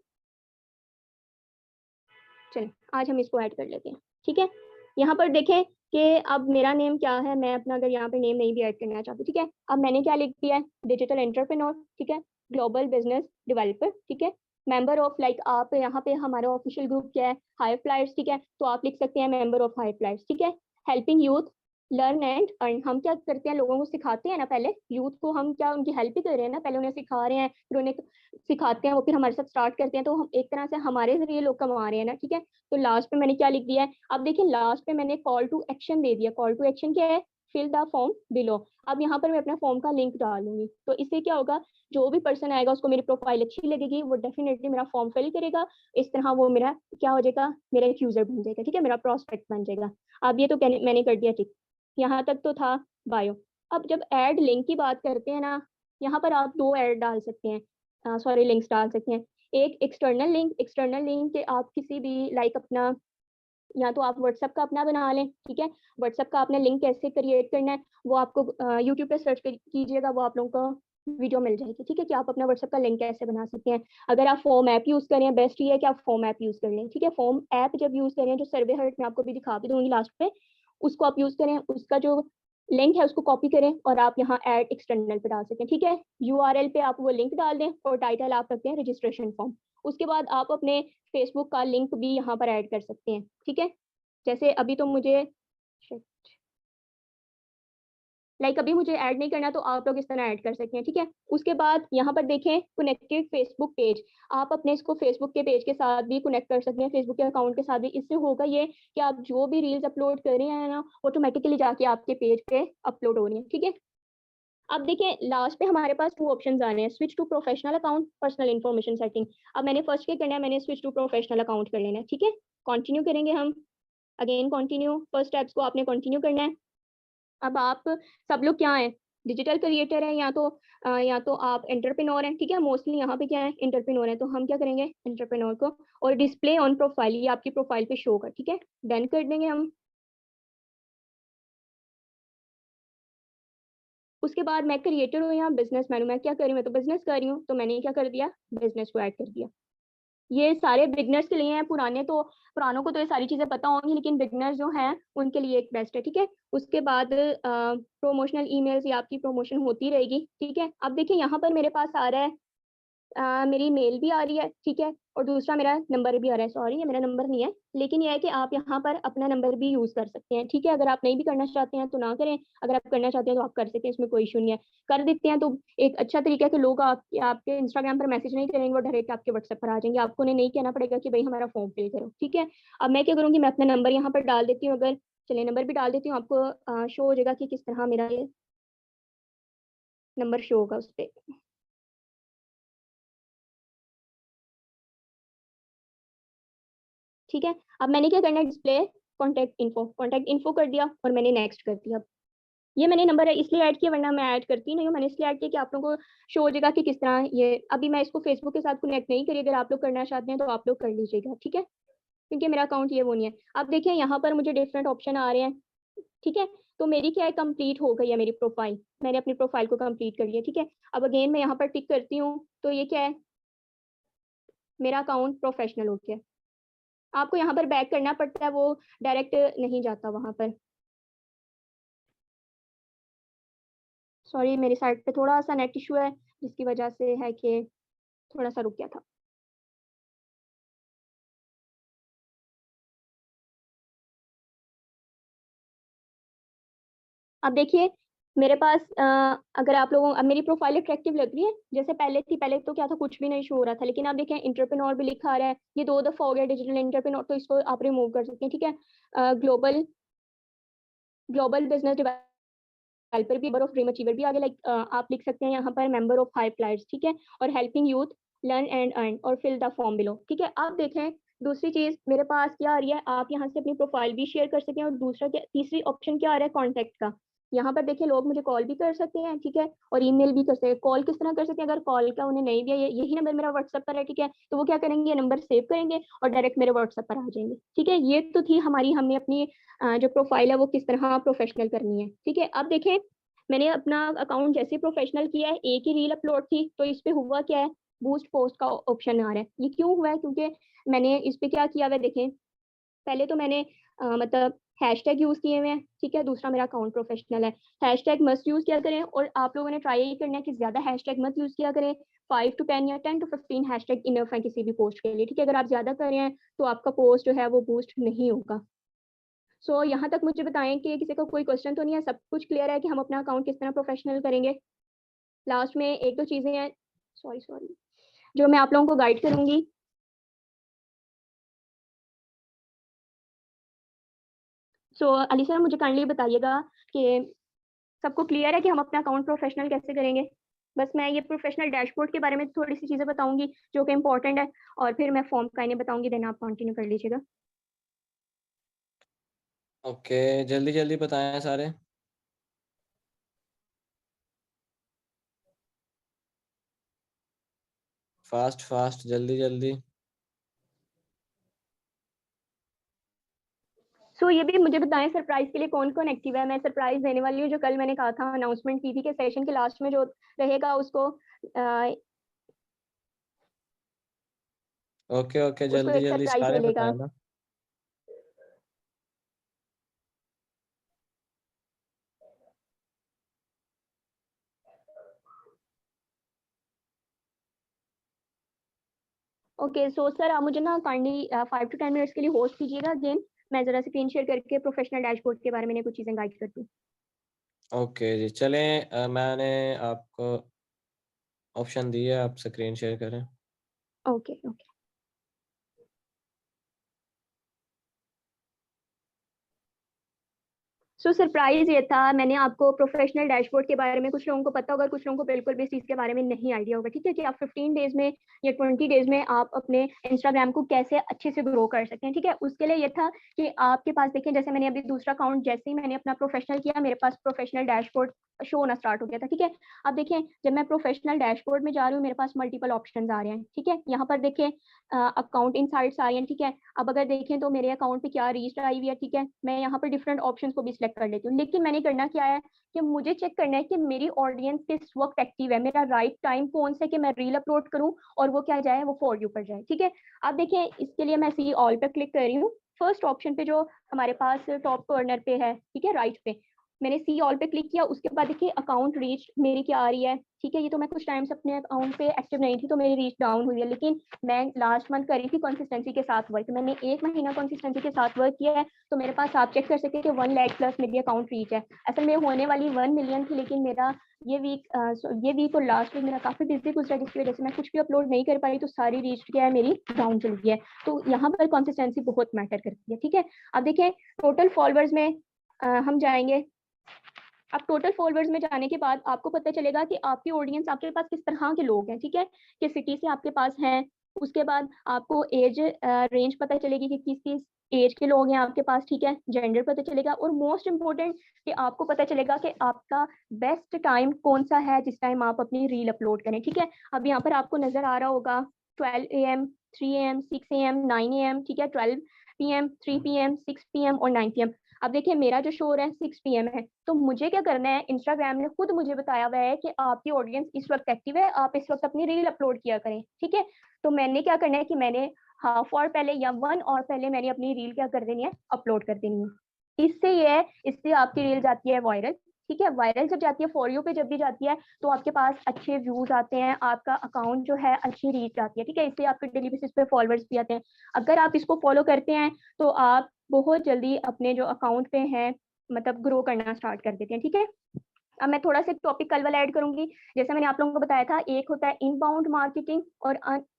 चलें आज हम इसको ऐड कर लेते हैं, ठीक है? यहाँ पर देखें कि अब मेरा नेम क्या है, मैं अपना अगर यहाँ पे नेम नहीं भी ऐड करना चाहती, ठीक है? अब मैंने क्या लिख दिया है, डिजिटल एंटरप्रेन्योर, ठीक है? ग्लोबल बिज़नेस डेवलपर, ठीक है? मेंबर ऑफ, लाइक आप यहाँ पे हमारा ऑफिशियल ग्रुप क्या है, हाई फ्लायर्स, ठीक है, तो आप लिख सकते हैं मेंबर ऑफ हाई फ्लायर्स, ठीक है। Helping youth learn and earn, हम क्या करते हैं, लोगों को सिखाते हैं ना, पहले यूथ को हम क्या उनकी हेल्प ही कर रहे हैं ना, पहले उन्हें सिखा रहे हैं, फिर उन्हें सिखाते हैं, वो फिर हमारे साथ स्टार्ट करते हैं, तो हम एक तरह से हमारे जरिए लोग कमा रहे हैं ना, ठीक है। तो लास्ट पे मैंने क्या लिख दिया है, अब देखिए लास्ट पे मैंने कॉल टू एक्शन दे दिया। कॉल टू एक्शन क्या है, फिल द फॉर्म बिलो। अब यहाँ पर मैं अपना फॉर्म का लिंक डालूंगी, तो इससे क्या होगा, जो भी पर्सन आएगा उसको मेरी प्रोफाइल अच्छी लगेगी, वो डेफिनेटली मेरा फॉर्म फिल करेगा, इस तरह वो मेरा क्या हो जाएगा, मेरा एक यूजर बन जाएगा, ठीक है, मेरा प्रोस्पेक्ट बन जाएगा। अब ये तो मैंने कर दिया ठीक, यहाँ तक तो था बायो। अब जब ऐड लिंक की बात करते हैं ना, यहाँ पर आप दो ऐड डाल सकते हैं, सॉरी लिंक्स डाल सकते हैं। एक एक्सटर्नल लिंक, एक्सटर्नल लिंक के आप किसी भी लाइक अपना, या तो आप व्हाट्सएप का अपना बना लें, ठीक है। व्हाट्सएप का आपने लिंक कैसे क्रिएट करना है वो आपको यूट्यूब पे सर्च कीजिएगा, वो आप लोगों को वीडियो मिल जाएगी, ठीक है, कि आप अपना व्हाट्सएप का लिंक कैसे बना सकते हैं। अगर आप फॉर्म ऐप यूज करें, बेस्ट ये है कि आप फॉर्म ऐप यूज कर लें, ठीक है। फॉर्म ऐप जब यूज करें, जो सर्वे हर्ट में आपको भी दिखा भी दूंगी लास्ट पे, उसको आप यूज करें, उसका जो लिंक है उसको कॉपी करें और आप यहाँ ऐड एक्सटर्नल पे डाल सकते हैं, ठीक है। यूआरएल पे आप वो लिंक डाल दें और टाइटल आप रखते हैं रजिस्ट्रेशन फॉर्म। उसके बाद आप अपने फेसबुक का लिंक भी यहाँ पर ऐड कर सकते हैं, ठीक है। जैसे अभी तो मुझे अभी मुझे ऐड नहीं करना, तो आप लोग इस तरह ऐड कर सकते हैं, ठीक है। उसके बाद यहाँ पर देखें कनेक्टेड फेसबुक पेज, आप अपने इसको फेसबुक के पेज के साथ भी कनेक्ट कर सकते हैं, फेसबुक के अकाउंट के साथ भी। इससे होगा ये कि आप जो भी रील्स अपलोड कर रहे हैं ना, ऑटोमेटिकली जाके आपके पेज पे अपलोड हो रही है, ठीक है। अब देखिए लास्ट पे हमारे पास टू ऑप्शंस आ रहे हैं, switch to professional account, personal information setting. अब मैंने फर्स्ट क्या करना है, मैंने स्विच टू प्रोफेशनल अकाउंट कर लेना है, ठीक है। कंटिन्यू करेंगे हम, अगेन कंटिन्यू, फर्स्ट स्टेप्स को आपने कंटिन्यू करना है। अब आप सब लोग क्या हैं, डिजिटल क्रिएटर हैं, या तो आप एंटरप्रेन्योर हैं, ठीक है। मोस्टली यहाँ पे क्या है, एंटरप्रेन्योर है, तो हम क्या करेंगे एंटरप्रेन्योर को, और डिस्प्ले ऑन प्रोफाइल, ये आपकी प्रोफाइल पे शो होगा, ठीक है। डन कर देंगे हम। उसके बाद मैं क्रिएटर हूँ या बिजनेस मैन हूँ, मैं क्या कर रही हूँ, मैं तो बिजनेस कर रही हूँ, तो मैंने क्या कर दिया, बिजनेस को ऐड कर दिया। ये सारे बिगनर्स के लिए हैं, पुरानों को तो ये सारी चीजें पता होंगी, लेकिन बिगनर्स जो हैं उनके लिए एक बेस्ट है, ठीक है। उसके बाद प्रमोशनल ईमेल्स, या आपकी प्रमोशन होती रहेगी, ठीक है। अब देखिए यहाँ पर मेरे पास आ रहा है, मेरी मेल भी आ रही है, ठीक है, और दूसरा मेरा नंबर भी आ रहा है। सॉरी ये मेरा नंबर नहीं है, लेकिन यह है कि आप यहाँ पर अपना नंबर भी यूज कर सकते हैं, ठीक है। अगर आप नहीं भी करना चाहते हैं तो ना करें, अगर आप करना चाहते हैं तो आप कर सकते हैं, इसमें कोई इशू नहीं है। कर देते हैं तो एक अच्छा तरीका है कि लोग आपके इंस्टाग्राम पर मैसेज नहीं करेंगे, वो डायरेक्ट आपके व्हाट्सएप पर आ जाएंगे, आपको उन्हें नहीं कहना पड़ेगा कि भाई हमारा फॉर्म फिल करो, ठीक है। अब मैं क्या करूँगी, मैं अपना नंबर यहाँ पर डाल देती हूँ, अगर चलिए नंबर भी डाल देती हूँ, आपको शो हो जाएगा कि किस तरह मेरा ये नंबर शो होगा उस पर, ठीक है। अब मैंने क्या करना है, डिस्प्ले कॉन्टैक्ट इन्फो कर दिया और मैंने नेक्स्ट कर दिया। ये मैंने नंबर है इसलिए ऐड किया, वरना मैं ऐड करती नहीं हूँ, मैंने इसलिए ऐड किया कि आप लोगों को शो हो जाएगा कि किस तरह ये, अभी मैं इसको फेसबुक के साथ कनेक्ट नहीं करी, अगर आप लोग करना चाहते हैं तो आप लोग कर लीजिएगा, ठीक है, क्योंकि मेरा अकाउंट ये वो नहीं है। अब देखिए यहाँ पर मुझे डिफरेंट ऑप्शन आ रहे हैं, ठीक है। तो मेरी क्या है, कंप्लीट हो गई है मेरी प्रोफाइल, मैंने अपनी प्रोफाइल को कंप्लीट कर लिया, ठीक है। अब अगेन मैं यहाँ पर टिक करती हूँ, तो ये क्या है, मेरा अकाउंट प्रोफेशनल हो गया। आपको यहाँ पर बैक करना पड़ता है, वो डायरेक्ट नहीं जाता वहां पर। सॉरी मेरी साइड पे थोड़ा सा नेट इशू है, जिसकी वजह से है कि थोड़ा सा रुक गया था। अब देखिए मेरे पास अगर आप लोगों, अब मेरी प्रोफाइल अट्रैक्टिव लग रही है, जैसे पहले थी, पहले तो क्या था, कुछ भी नहीं शो हो रहा था, लेकिन आप देखें इंटरप्रेन्योर भी लिखा आ रहा है, ये 2 दफा हो गया डिजिटल इंटरप्रेन्योर, तो इसको आप रिमूव कर सकते हैं, ठीक है। ग्लोबल ग्लोबल बिजनेस हेल्पर भी, ऑफ ड्रीम अचीवर भी आगे, लाइक आप लिख सकते हैं यहाँ पर मेंबर ऑफ हाई फ्लायर्स, ठीक है, और helping youth learn and earn, और फिल द फॉर्म बिलो, ठीक है। आप देखें दूसरी चीज मेरे पास क्या आ रही है, आप यहाँ से अपनी प्रोफाइल भी शेयर कर सकते हैं, और दूसरा क्या, तीसरी ऑप्शन क्या आ रहा है, कॉन्टैक्ट का। यहाँ पर देखिए लोग मुझे कॉल भी कर सकते हैं, ठीक है, और ईमेल भी कर सकते हैं। कॉल किस तरह कर सकते हैं, अगर कॉल का उन्हें नहीं दिया, यही नंबर मेरा व्हाट्सएप पर है, ठीक है, तो वो क्या करेंगे, ये नंबर सेव करेंगे और डायरेक्ट मेरे व्हाट्सएप पर आ जाएंगे, ठीक है। ये तो थी हमारी, हमने अपनी जो प्रोफाइल है वो किस तरह प्रोफेशनल करनी है, ठीक है। अब देखें मैंने अपना अकाउंट जैसे प्रोफेशनल किया है, एक ही रील अपलोड थी, तो इस पे हुआ क्या है, बूस्ट पोस्ट का ऑप्शन आ रहा है। ये क्यों हुआ है, क्योंकि मैंने इस पे क्या किया हुआ है, देखें पहले तो मैंने मतलब हैशटैग यूज किए हुए हैं, ठीक है, दूसरा मेरा अकाउंट प्रोफेशनल है। हैशटैग मस्ट यूज किया करें, और आप लोगों ने ट्राई यही करना है कि ज्यादा हैशटैग मत यूज किया करें। 5 to 10 या 10 to 15 हैशटैग इनफ है किसी भी पोस्ट के लिए, ठीक है। अगर आप ज्यादा कर रहे हैं तो आपका पोस्ट जो है वो बूस्ट नहीं होगा। सो यहाँ तक मुझे बताएं कि किसी को कोई क्वेश्चन तो नहीं है, सब कुछ क्लियर है कि हम अपना अकाउंट किस तरह प्रोफेशनल करेंगे। लास्ट में एक दो चीजें हैं, सॉरी सॉरी, जो मैं आप लोगों को गाइड करूंगी। सो अली सर मुझे काइंडली बताइएगा कि सबको क्लियर है कि हम अपना अकाउंट प्रोफेशनल कैसे करेंगे। बस मैं ये प्रोफेशनल डैशबोर्ड के बारे में थोड़ी सी चीजें बताऊंगी जो कि इंपॉर्टेंट है, और फिर मैं फॉर्म का इन्हें बताऊंगी, देन आप कंटिन्यू कर लीजिएगा। ओके, जल्दी जल्दी बताएं सारे। फास्ट फास्ट, जल्दी जल्दी। सो ये भी मुझे बताएं सरप्राइज के लिए कौन कौन एक्टिव है। मैं सरप्राइज देने वाली हूँ, जो कल मैंने कहा था, अनाउंसमेंट की थी कि सेशन के लास्ट में जो रहेगा उसको ओके ओके, उसको जल्दी एक जल्दी सरप्राइज सारे मिलेगा। बताएं ना। ओके सो सर आप मुझे ना काइंडली 5 to 10 मिनट्स के लिए होस्ट कीजिएगा अगेन। मैं जरा स्क्रीन शेयर करके प्रोफेशनल डैशबोर्ड के बारे में कुछ चीजें गाइड कर दूँ। ओके जी, चलें, मैंने आपको ऑप्शन दिया, आप स्क्रीन शेयर करें। Okay okay. सो सरप्राइज ये था, मैंने आपको प्रोफेशनल डैशबोर्ड के बारे में, कुछ लोगों को पता होगा, कुछ लोगों को बिल्कुल भी इस चीज़ के बारे में नहीं आइडिया होगा, ठीक है, कि आप 15 डेज में या 20 डेज में आप अपने इंस्टाग्राम को कैसे अच्छे से ग्रो कर सकते हैं, ठीक है। उसके लिए ये था कि आपके पास देखें, जैसे मैंने अभी दूसरा अकाउंट जैसे ही मैंने अपना प्रोफेशनल किया, मेरे पास प्रोफेशनल डैशबोर्ड शो होना स्टार्ट हो गया था, ठीक है। अब देखें, जब मैं प्रोफेशनल डैशबोर्ड में जा रही हूँ, मेरे पास मल्टीपल ऑप्शन आ रहे हैं, ठीक है। यहाँ पर देखें अकाउंट इनसाइट्स आ रही हैं, ठीक है। अब अगर देखें तो मेरे अकाउंट पे क्या रीच आई हुई है, ठीक है। मैं यहाँ पर डिफरेंट ऑप्शंस को भी सिलेक्ट कर लेती हूँ, लेकिन मैंने करना क्या है कि मुझे चेक करना है कि मेरी ऑडियंस किस वक्त एक्टिव है, मेरा राइट टाइम कौन सा है कि मैं रील अपलोड करूँ और वो क्या जाए, वो फॉर यू पर जाए, ठीक है। अब देखिए, इसके लिए मैं सी ऑल पे क्लिक कर रही हूँ। फर्स्ट ऑप्शन पे जो हमारे पास टॉप कॉर्नर पे है, ठीक है, राइट पे, मैंने सी ऑल पे क्लिक किया। उसके बाद देखिए अकाउंट रीच मेरी क्या आ रही है, ठीक है। ये तो मैं कुछ टाइम से अपने अकाउंट पे एक्टिव नहीं थी तो मेरी रीच डाउन हुई है, लेकिन मैं लास्ट मंथ करी थी कंसिस्टेंसी के साथ वर्क, मैंने 1 महीना कंसिस्टेंसी के साथ वर्क किया है, तो मेरे पास आप चेक कर सकते हैं कि 1 लाख प्लस मेरी अकाउंट रीच है। असल में होने वाली 1 मिलियन थी, लेकिन मेरा ये वीक और लास्ट वीक मेरा काफी बिजी गुजरा, जिसकी वजह से मैं कुछ भी अपलोड नहीं कर पाई, तो सारी रीच क्या है मेरी डाउन चल गई है। तो यहाँ पर कंसिस्टेंसी बहुत मैटर करती है, ठीक है। अब देखें टोटल फॉलोअर्स में हम जाएंगे। अब टोटल फॉलोअर्स में जाने के बाद आपको पता चलेगा कि आपकी ऑडियंस, आपके पास किस तरह के लोग हैं, ठीक है, किस सिटी से आपके पास हैं। उसके बाद आपको एज रेंज पता चलेगी कि किस किस एज के लोग हैं आपके पास, ठीक है, जेंडर पता चलेगा, और मोस्ट इम्पोर्टेंट कि आपको पता चलेगा कि आपका बेस्ट टाइम कौन सा है जिस टाइम आप अपनी रील अपलोड करें, ठीक है। अब यहाँ पर आपको नजर आ रहा होगा 12 AM, 3 AM, 6 AM, 9 AM, ठीक है, 12 PM, 3 PM, 6 PM और 9 PM। अब देखिए मेरा जो शो है 6 PM है, तो मुझे क्या करना है, इंस्टाग्राम ने खुद मुझे बताया हुआ है कि आपकी ऑडियंस इस वक्त एक्टिव है, आप इस वक्त अपनी रील अपलोड किया करें, ठीक है। तो मैंने क्या करना है कि मैंने हाफ आवर पहले या 1 आवर पहले मैंने अपनी रील क्या कर देनी है, अपलोड कर देनी है। इससे ये है, इससे आपकी रील जाती है वायरल, ठीक है। वायरल जब जाती है, फॉर यू पे जब भी जाती है, तो आपके पास अच्छे व्यूज आते हैं, आपका अकाउंट जो है अच्छी रीच आती है, ठीक है। इससे आपके डेली बेसिस पे फॉलोअर्स भी आते हैं। अगर आप इसको फॉलो करते हैं तो आप बहुत जल्दी अपने जो अकाउंट पे हैं मतलब ग्रो करना स्टार्ट कर देते हैं, ठीक है। अब मैं थोड़ा सा टॉपिक कल वाला ऐड करूंगी। जैसे मैंने आप लोगों को बताया था, एक होता है इनबाउंड मार्केटिंग और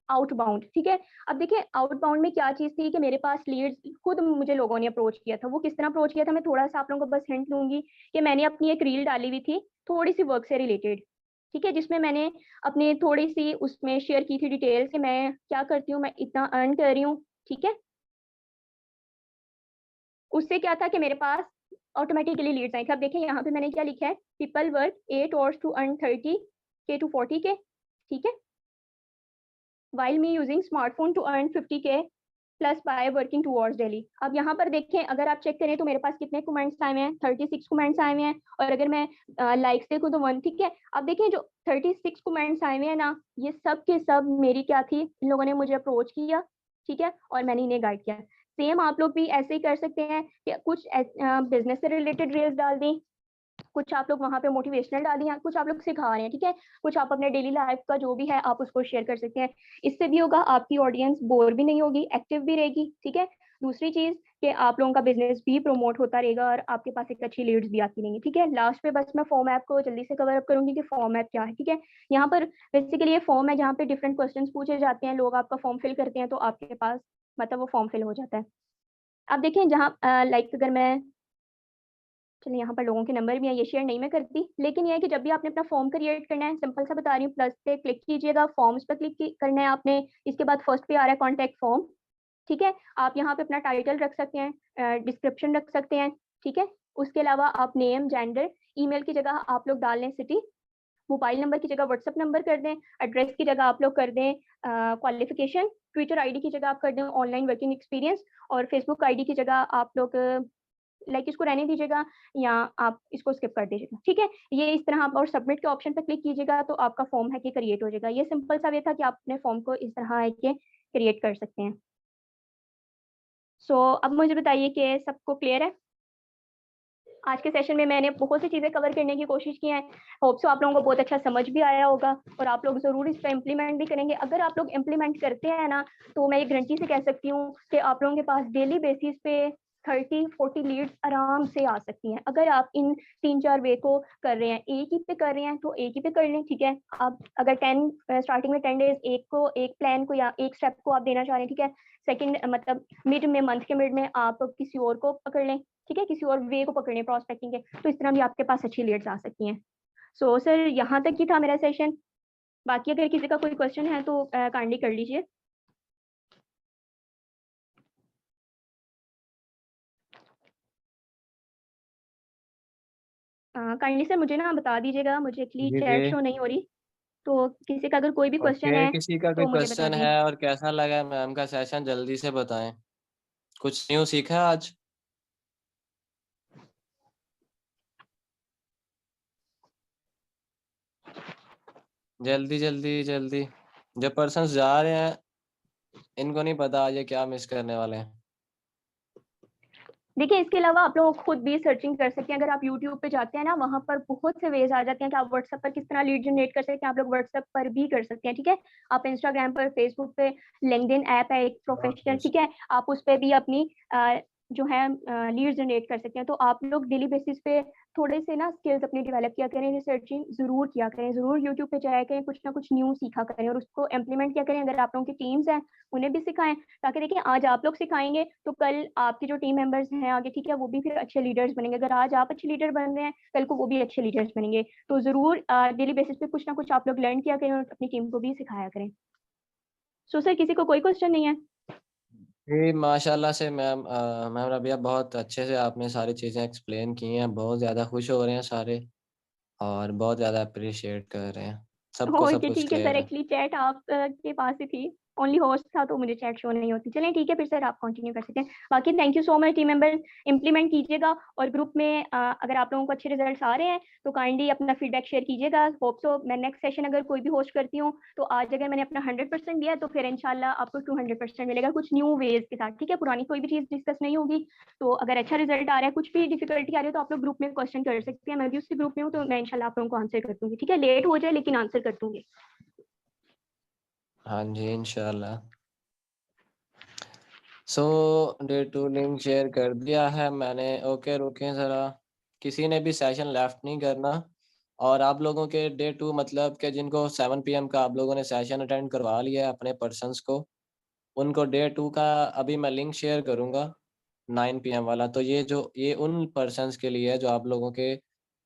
आउटबाउंड, ठीक है। अब देखिए आउटबाउंड में क्या चीज थी कि मेरे पास लीड्स खुद मुझे लोगों ने अप्रोच किया था। वो किस तरह अप्रोच किया था, मैं थोड़ा सा आप लोगों को बस हिंट दूंगी कि मैंने अपनी एक रील डाली हुई थी थोड़ी सी वर्क से रिलेटेड, ठीक है, जिसमें मैंने अपने थोड़ी सी उसमें शेयर की थी डिटेल्स कि मैं क्या करती हूँ, मैं इतना अर्न कर रही हूँ, ठीक है। उससे क्या था कि मेरे पास ऑटोमेटिकली लीड्स आई थी। अब देखिए यहाँ पे मैंने क्या लिखा है, people work 8 hours to earn 30K to 40K, ठीक है, while me using smartphone to earn 50K plus by working 2 hours daily. अब यहाँ पर देखें, अगर आप चेक करें तो मेरे पास कितने कमेंट्स आए हुए हैं, 36 कमेंट्स आए हुए हैं, और अगर मैं लाइक्स देखूँ तो 1, ठीक है। अब देखें जो 36 कमेंट्स आए हुए हैं ना, ये सब के सब मेरी क्या थी, इन लोगों ने मुझे अप्रोच किया, ठीक है, और मैंने इन्हें गाइड किया। सेम आप लोग भी ऐसे ही कर सकते हैं कि कुछ बिजनेस से रिलेटेड रील्स डाल दी, कुछ आप लोग वहाँ पे मोटिवेशनल डाल दिए, कुछ आप लोग सिखा रहे हैं, ठीक है, कुछ आप अपने डेली लाइफ का जो भी है आप उसको शेयर कर सकते हैं। इससे भी होगा आपकी ऑडियंस बोर भी नहीं होगी, एक्टिव भी रहेगी, ठीक है। दूसरी चीज कि आप लोगों का बिजनेस भी प्रमोट होता रहेगा और आपके पास एक अच्छी लीड्स भी आती रहेंगी, ठीक है। लास्ट पे बस मैं फॉर्म ऐप को जल्दी से कवर अप करूंगी कि फॉर्म ऐप क्या है, ठीक है। यहाँ पर बेसिकली ये फॉर्म है जहाँ पे डिफरेंट क्वेश्चन पूछे जाते हैं, लोग आपका फॉर्म फिल करते हैं तो आपके पास मतलब वो फॉर्म फिल हो जाता है। अब देखें जहाँ लाइक अगर मैं, चलिए यहाँ पर लोगों के नंबर भी हैं, ये शेयर नहीं मैं करती, लेकिन ये है कि जब भी आपने अपना फॉर्म क्रिएट करना है, सिंपल सा बता रही हूँ, प्लस पे क्लिक कीजिएगा, फॉर्म्स पर क्लिक करना है आपने। इसके बाद फर्स्ट पे आ रहा है कॉन्टैक्ट फॉर्म, ठीक है। आप यहाँ पे अपना टाइटल रख सकते हैं, डिस्क्रिप्शन रख सकते हैं, ठीक है। उसके अलावा आप नेम, जेंडर, ईमेल की जगह आप लोग डाल लें सिटी, मोबाइल नंबर की जगह व्हाट्सएप नंबर कर दें, एड्रेस की जगह आप लोग कर दें क्वालिफिकेशन, ट्विटर आईडी की जगह आप कर दें ऑनलाइन वर्किंग एक्सपीरियंस, और फेसबुक आईडी की जगह आप लोग लाइक इसको रहने दीजिएगा या आप इसको स्किप कर दीजिएगा, ठीक है। ये इस तरह आप और सबमिट के ऑप्शन पर क्लिक कीजिएगा तो आपका फॉर्म है कि क्रिएट हो जाएगा। ये सिंपल सा वे था कि आप अपने फॉर्म को इस तरह है कि क्रिएट कर सकते हैं। अब मुझे बताइए कि सबको क्लियर है। आज के सेशन में मैंने बहुत सी चीज़ें कवर करने की कोशिश की है, होप सो आप लोगों को बहुत अच्छा समझ भी आया होगा और आप लोग ज़रूर इस पर इम्प्लीमेंट भी करेंगे। अगर आप लोग इम्प्लीमेंट करते हैं ना, तो मैं ये गारंटी से कह सकती हूँ कि आप लोगों के पास डेली बेसिस पे 30-40 लीड्स आराम से आ सकती हैं। अगर आप इन 3-4 वे को कर रहे हैं, एक ही पे कर रहे हैं तो एक ही पे कर लें, ठीक है। आप अगर 10 स्टार्टिंग में 10 डेज एक प्लान को या एक स्टेप को आप देना चाह रहे हैं, ठीक है। सेकंड मतलब मिड में, मंथ के मिड में आप किसी और को पकड़ लें, ठीक है, किसी और वे को पकड़ने प्रोस्पेक्टिंग के, तो इस तरह भी आपके पास अच्छी लीड्स आ सकती हैं। सर यहाँ तक ही था मेरा सेशन। बाकी अगर किसी का कोई क्वेश्चन है तो काइंडली कर लीजिए। काइंडली सर मुझे ना बता दीजिएगा, मुझे एक्चुअली जी चैट जी। शो नहीं हो रही, तो किसी का अगर कोई भी क्वेश्चन ओके, है किसी का कोई तो मुझे बता क्वेश्चन दें। है और कैसा लगा मैम का सेशन जल्दी से बताएं। कुछ न्यू सीखा आज? जल्दी जल्दी जल्दी। जो पर्सन्स जा रहे हैं इनको नहीं पता आज ये क्या मिस करने वाले हैं। देखिए इसके अलावा आप लोग खुद भी सर्चिंग कर सकते हैं। अगर आप यूट्यूब पे जाते हैं ना, वहाँ पर बहुत से वेज आ जाते हैं कि आप व्हाट्सएप पर किस तरह लीड जनरेट कर सकते हैं, आप लोग व्हाट्सएप पर भी कर सकते हैं, ठीक है। आप इंस्टाग्राम पर, फेसबुक पे, लिंक्डइन ऐप है एक प्रोफेशनल, ठीक है, आप उस पर भी अपनी जो है लीड जनरेट कर सकते हैं। तो आप लोग डेली बेसिस पे थोड़े से ना स्किल्स अपनी डेवलप किया करें, रिसर्चिंग जरूर किया करें, जरूर यूट्यूब पे जाया करें, कुछ ना कुछ न्यू सीखा करें और उसको इम्प्लीमेंट किया करें। अगर आप लोगों की टीम्स हैं उन्हें भी सिखाएं, ताकि देखिए आज आप लोग सिखाएंगे तो कल आपके जो टीम मेंबर्स हैं आगे, ठीक है, वो भी फिर अच्छे लीडर्स बनेंगे। अगर आज आप अच्छे लीडर बन रहे हैं, कल को वो भी अच्छे लीडर्स बनेंगे। तो जरूर डेली बेसिस पे कुछ ना कुछ आप लोग लर्न किया करें और अपनी टीम को भी सिखाया करें। सर किसी को कोई क्वेश्चन नहीं है? जी माशाल्लाह से मैम, मैम रबिया बहुत अच्छे से आपने सारी चीज़ें एक्सप्लेन की हैं, बहुत ज़्यादा खुश हो रहे हैं सारे और बहुत ज़्यादा अप्रिशिएट कर रहे हैं। सबको सब ओके कुछ ठीक है सर, क्लियर है। एक्चुअली चैट आप के पास ही थी, ओनली होस्ट था तो मुझे चैट शो नहीं होती। चलें ठीक है, फिर सर आप कंटिन्यू कर सकते हैं। बाकी thank you so much team members, implement कीजिएगा और ग्रुप में अगर आप लोगों को अच्छे रिजल्ट्स आ रहे हैं तो काइंडली अपना फीडबैक शेयर कीजिएगा। होप सो मैं नेक्स्ट सेशन अगर कोई भी होस्ट करती हूँ तो आज अगर मैंने अपना 100% दिया तो फिर इंशाल्लाह आपको 200% मिलेगा, कुछ न्यू वेज के साथ, ठीक है। पुरानी कोई भी चीज़ डिस्कस नहीं होगी। तो अगर अच्छा रिजल्ट आ रहा है, कुछ भी डिफिकल्टी आ रही है, तो आप लोग ग्रुप में क्वेश्चन कर सकते हैं, मैं भी उसी ग्रुप में हूँ, तो मैं इंशाल्लाह आप लोगों को आंसर कर दूंगी, ठीक है। लेट हो जाए लेकिन आंसर कर दूंगी। हाँ जी इंशाल्लाह। सो डे 2 लिंक शेयर कर दिया है मैंने। ओके रुकें ज़रा, किसी ने भी सेशन लेफ्ट नहीं करना। और आप लोगों के डे 2 मतलब के जिनको 7 PM का आप लोगों ने सेशन अटेंड करवा लिया है अपने पर्सन्स को, उनको डे 2 का अभी मैं लिंक शेयर करूँगा 9 PM वाला। तो ये उन पर्सन्स के लिए है जो आप लोगों के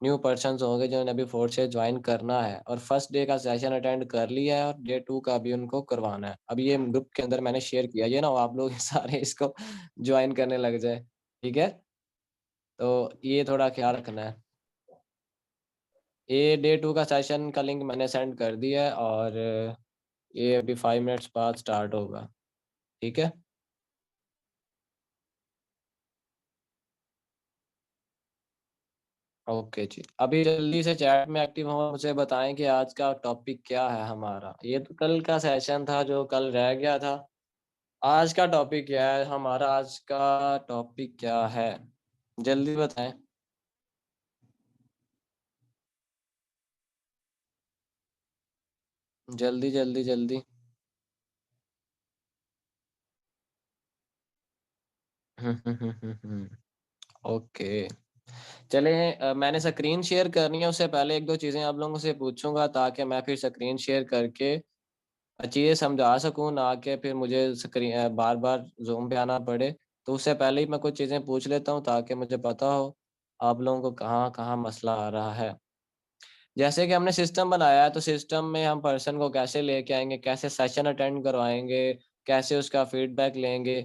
न्यू पर्सन्स होंगे जिन्होंने अभी 4 से ज्वाइन करना है और फर्स्ट डे का सेशन अटेंड कर लिया है और डे 2 का भी उनको करवाना है। अभी ये ग्रुप के अंदर मैंने शेयर किया, ये ना हो आप लोग सारे इसको ज्वाइन करने लग जाए, ठीक है? तो ये थोड़ा ख्याल रखना है। ये डे 2 का सेशन का लिंक मैंने सेंड कर दिया है और ये अभी 5 मिनट्स बाद स्टार्ट होगा, ठीक है? ओके जी, अभी जल्दी से चैट में एक्टिव हो, मुझे बताएं कि आज का टॉपिक क्या है हमारा। ये तो कल का सेशन था जो कल रह गया था, आज का टॉपिक क्या है? हमारा आज का टॉपिक क्या है? जल्दी बताएं। जल्दी जल्दी जल्दी। ओके। चलें, मैंने स्क्रीन शेयर करनी है, उससे पहले एक दो चीज़ें आप लोगों से पूछूंगा ताकि मैं फिर स्क्रीन शेयर करके चीज़ें समझा सकूं, ना कि फिर मुझे स्क्रीन बार बार जूम पे आना पड़े। तो उससे पहले ही मैं कुछ चीज़ें पूछ लेता हूं ताकि मुझे पता हो आप लोगों को कहाँ कहाँ मसला आ रहा है। जैसे कि हमने सिस्टम बनाया है, तो सिस्टम में हम पर्सन को कैसे लेके आएँगे, कैसे सेशन अटेंड करवाएँगे, कैसे उसका फीडबैक लेंगे,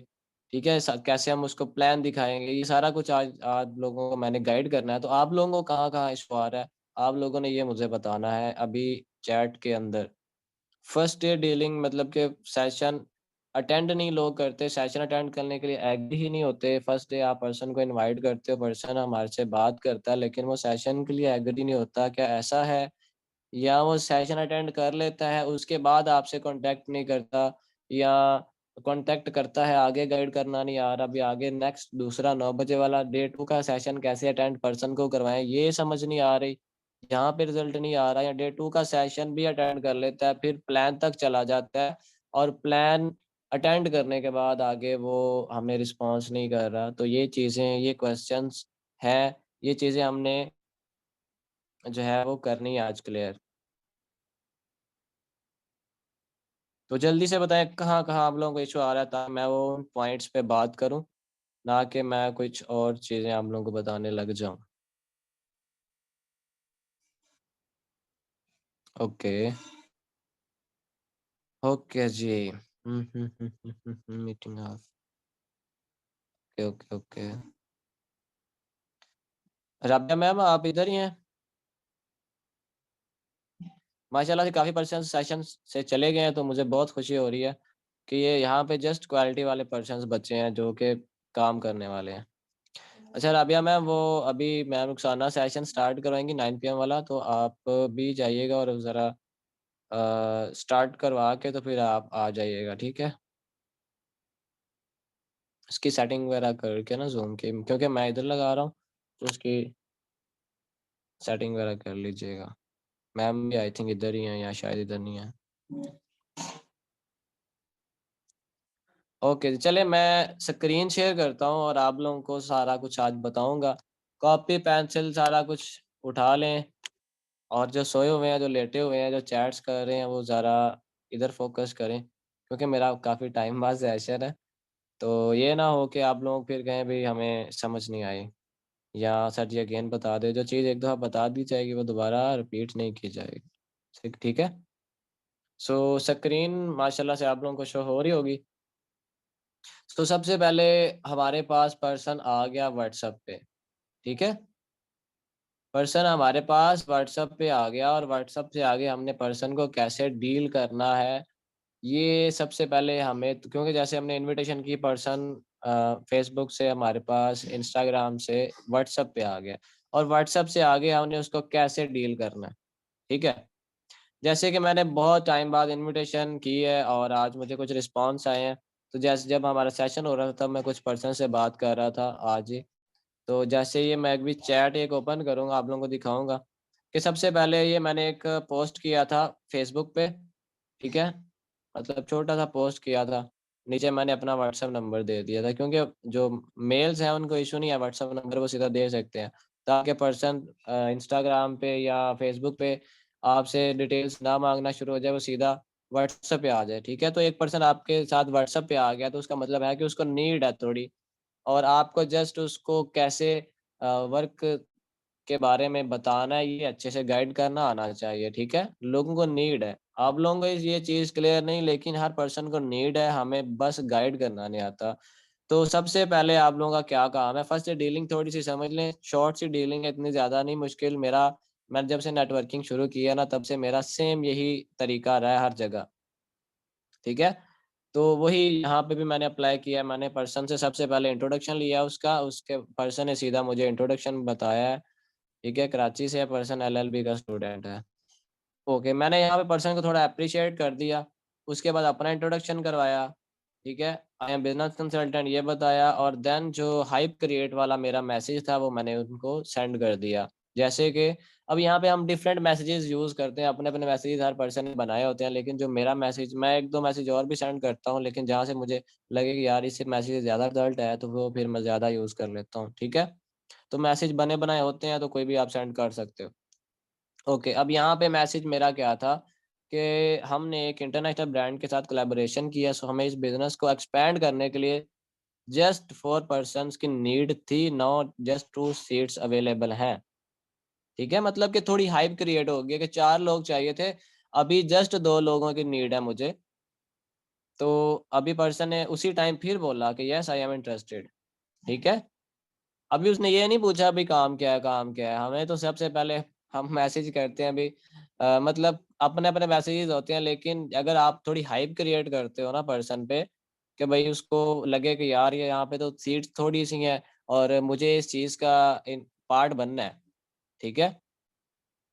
ठीक है? कैसे हम उसको प्लान दिखाएँगे, ये सारा कुछ आज आप लोगों को मैंने गाइड करना है। तो आप लोगों को कहाँ-कहाँ इश्यू आ रहा है, आप लोगों ने ये मुझे बताना है अभी चैट के अंदर। फर्स्ट डे डीलिंग मतलब कि सेशन अटेंड नहीं लोग करते, सेशन अटेंड करने के लिए एग्री ही नहीं होते। फर्स्ट डे आप पर्सन को इनवाइट करते हो, पर्सन हमारे से बात करता है, लेकिन वो सेशन के लिए एग्री नहीं होता। क्या ऐसा है? या वो सेशन अटेंड कर लेता है, उसके बाद आपसे कॉन्टैक्ट नहीं करता, या कॉन्टैक्ट करता है, आगे गाइड करना नहीं आ रहा। अभी आगे नेक्स्ट दूसरा 9 बजे वाला डे 2 का सेशन कैसे अटेंड पर्सन को करवाएँ, ये समझ नहीं आ रही। यहाँ पे रिज़ल्ट नहीं आ रहा, या डे 2 का सेशन भी अटेंड कर लेता है, फिर प्लान तक चला जाता है और प्लान अटेंड करने के बाद आगे वो हमें रिस्पॉन्स नहीं कर रहा। तो ये चीज़ें, ये क्वेश्चन्स हैं, ये चीज़ें हमने जो है वो करनी है आज क्लियर। तो जल्दी से बताएँ कहाँ-कहाँ आप लोगों को इश्यू आ रहा है, ताकि मैं वो उन पॉइंट्स पे बात करूँ, ना कि मैं कुछ और चीज़ें आप लोगों को बताने लग जाऊँ। Okay, okay ji. Meeting off. Okay, okay, okay. Rabia ma'am आप इधर ही हैं? माशाल्लाह से काफ़ी पर्सन्स सेशंस से चले गए हैं, तो मुझे बहुत खुशी हो रही है कि ये यहाँ पे जस्ट क्वालिटी वाले पर्सन्स बचे हैं जो कि काम करने वाले हैं। अच्छा राबिया मैम, वो अभी मैम रुखसाना सेशन स्टार्ट करवाएँगी 9 पीएम वाला, तो आप भी जाइएगा और ज़रा स्टार्ट करवा के तो फिर आप आ जाइएगा, ठीक है? उसकी सेटिंग वगैरह करके ना ज़ूम की, क्योंकि मैं इधर लगा रहा हूँ, तो उसकी सेटिंग वगैरह कर लीजिएगा। मैम भी आई थिंक इधर ही हैं या शायद इधर नहीं है। ओके, चलिए मैं स्क्रीन शेयर करता हूँ और आप लोगों को सारा कुछ आज बताऊँगा। कॉपी, पेंसिल सारा कुछ उठा लें, और जो सोए हुए हैं, जो लेटे हुए हैं, जो चैट्स कर रहे हैं, वो ज़रा इधर फ़ोकस करें, क्योंकि मेरा काफ़ी टाइम बाद सेशन है। तो ये ना हो कि आप लोग फिर कहें भई हमें समझ नहीं आई, या सर जी अगेन बता दें, जो चीज़ एक दफ़ा बता दी जाएगी वो दोबारा रिपीट नहीं की जाएगी। ठीक ठीक है? सो स्क्रीन माशाल्लाह से आप लोगों को शो हो रही होगी। तो सबसे पहले हमारे पास पर्सन आ गया व्हाट्सएप पे, ठीक है? पर्सन हमारे पास व्हाट्सएप पे आ गया, और व्हाट्सएप से आगे हमने पर्सन को कैसे डील करना है, ये सबसे पहले हमें तो, क्योंकि जैसे हमने इनविटेशन की पर्सन फ़ेसबुक से हमारे पास, इंस्टाग्राम से व्हाट्सएप पे आ गया, और व्हाट्सएप से आगे हमने उसको कैसे डील करना है, ठीक है? जैसे कि मैंने बहुत टाइम बाद इनविटेशन की है और आज मुझे कुछ रिस्पॉन्स आए हैं, तो जैसे जब हमारा सेशन हो रहा था तब मैं कुछ पर्सन से बात कर रहा था आज ही। तो जैसे ये मैं अभी चैट एक ओपन करूँगा, आप लोगों को दिखाऊँगा कि सबसे पहले ये मैंने एक पोस्ट किया था फ़ेसबुक पे, ठीक है? मतलब छोटा-सा पोस्ट किया था। नीचे मैंने अपना व्हाट्सएप नंबर दे दिया था, क्योंकि जो मेल्स हैं उनको इश्यू नहीं है व्हाट्सएप नंबर, वो सीधा दे सकते हैं। ताकि पर्सन इंस्टाग्राम पे या फ़ेसबुक पे आपसे डिटेल्स ना माँगना शुरू हो जाए, वो सीधा व्हाट्सएप पे आ जाए, ठीक है? तो एक पर्सन आपके साथ व्हाट्सएप पे आ गया, तो उसका मतलब है कि उसको नीड है थोड़ी, और आपको जस्ट उसको कैसे वर्क के बारे में बताना है, ये अच्छे से गाइड करना आना चाहिए, ठीक है? लोगों को नीड है। आप लोगों को ये चीज़ क्लियर नहीं, लेकिन हर पर्सन को नीड है, हमें बस गाइड करना नहीं आता। तो सबसे पहले आप लोगों का क्या काम है, फर्स्ट डीलिंग थोड़ी-सी समझ लें, शॉर्ट सी डीलिंग है, इतनी ज़्यादा नहीं मुश्किल। मैंने जब से नेटवर्किंग शुरू की है ना, तब से मेरा सेम यही तरीका रहा है हर जगह, ठीक है? तो वही यहाँ पे भी मैंने अप्लाई किया है, मैंने पर्सन से सबसे पहले इंट्रोडक्शन लिया उसका, उसके पर्सन ने सीधा मुझे इंट्रोडक्शन बताया है, ठीक है? कराची से है पर्सन, एलएलबी का स्टूडेंट है। ओके, मैंने यहाँ पे पर्सन को थोड़ा एप्रिशिएट कर दिया, उसके बाद अपना इंट्रोडक्शन करवाया, ठीक है? आई एम बिजनेस कंसल्टेंट ये बताया, और देन जो हाइप क्रिएट वाला मेरा मैसेज था वो मैंने उनको सेंड कर दिया। जैसे कि अब यहाँ पे हम डिफरेंट मैसेजेस यूज करते हैं, अपने अपने मैसेजेस हर पर्सन ने बनाए होते हैं, लेकिन जो मेरा मैसेज, मैं एक दो मैसेज और भी सेंड करता हूँ, लेकिन जहाँ से मुझे लगे कि यार इससे मैसेज ज्यादा रिजल्ट है तो वो फिर मैं ज्यादा यूज कर लेता हूँ। ठीक है, तो मैसेज बने बनाए होते हैं तो कोई भी आप सेंड कर सकते हो। ओके, अब यहाँ पे मैसेज मेरा क्या था कि हमने एक इंटरनेशनल ब्रांड के साथ कोलैबोरेशन किया, सो हमें इस बिजनेस को एक्सपैंड करने के लिए जस्ट 4 पर्सन्स की नीड थी, नॉट जस्ट 2 सीट्स अवेलेबल हैं। ठीक है, मतलब कि थोड़ी हाइप क्रिएट हो गई कि 4 लोग चाहिए थे, अभी जस्ट 2 लोगों की नीड है मुझे। तो अभी पर्सन ने उसी टाइम फिर बोला कि यस आई एम इंटरेस्टेड। ठीक है, अभी उसने ये नहीं पूछा अभी काम क्या है, काम क्या है। हमें तो सबसे पहले हम मैसेज करते हैं अभी, मतलब अपने अपने मैसेजेस होते हैं, लेकिन अगर आप थोड़ी हाइप क्रिएट करते हो ना पर्सन पे कि भाई उसको लगे कि यार ये यहाँ पे तो सीट्स थोड़ी सी हैं और मुझे इस चीज़ का पार्ट बनना है। ठीक है,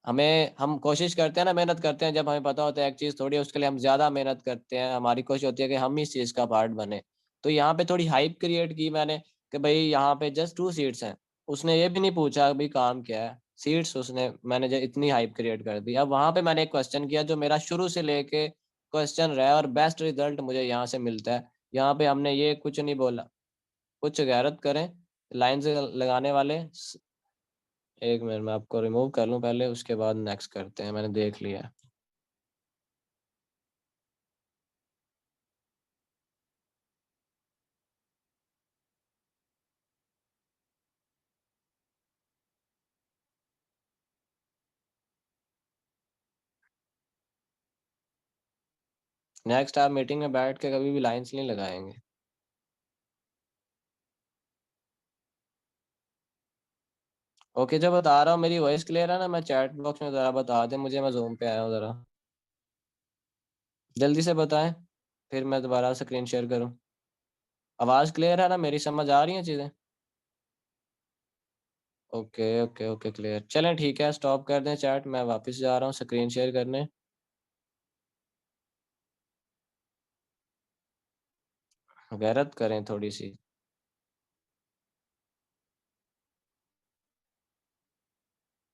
हम कोशिश करते हैं ना, मेहनत करते हैं, जब हमें पता होता है एक चीज़ थोड़ी है उसके लिए हम ज़्यादा मेहनत करते हैं, हमारी कोशिश होती है कि हम इस चीज़ का पार्ट बने। तो यहाँ पे थोड़ी हाइप क्रिएट की मैंने कि भाई यहाँ पे जस्ट 2 सीट्स हैं। उसने ये भी नहीं पूछा भाई काम क्या है, सीट्स उसने मैंने जो इतनी हाइप क्रिएट कर दी। अब वहाँ पे मैंने एक क्वेश्चन किया जो मेरा शुरू से लेके क्वेश्चन रहा है और बेस्ट रिजल्ट मुझे यहाँ से मिलता है। यहाँ पे हमने ये कुछ नहीं बोला, कुछ गैरत करें लाइन से लगाने वाले। एक मिनट मैं आपको रिमूव कर लूँ पहले, उसके बाद नेक्स्ट करते हैं, मैंने देख लिया है। नेक्स्ट आप मीटिंग में बैठ के कभी भी लाइंस नहीं लगाएंगे। ओके, जो बता रहा हूँ मेरी वॉइस क्लियर है ना? मैं चैट बॉक्स में ज़रा बता दें मुझे, मैं जूम पे आया हूँ ज़रा, जल्दी से बताएं फिर मैं दोबारा स्क्रीन शेयर करूँ। आवाज़ क्लियर है ना मेरी, समझ आ रही हैं चीज़ें? Okay okay okay, clear. चलें ठीक है, स्टॉप कर दें चैट, मैं वापस जा रहा हूँ स्क्रीन शेयर करने। गैरत करें थोड़ी सी।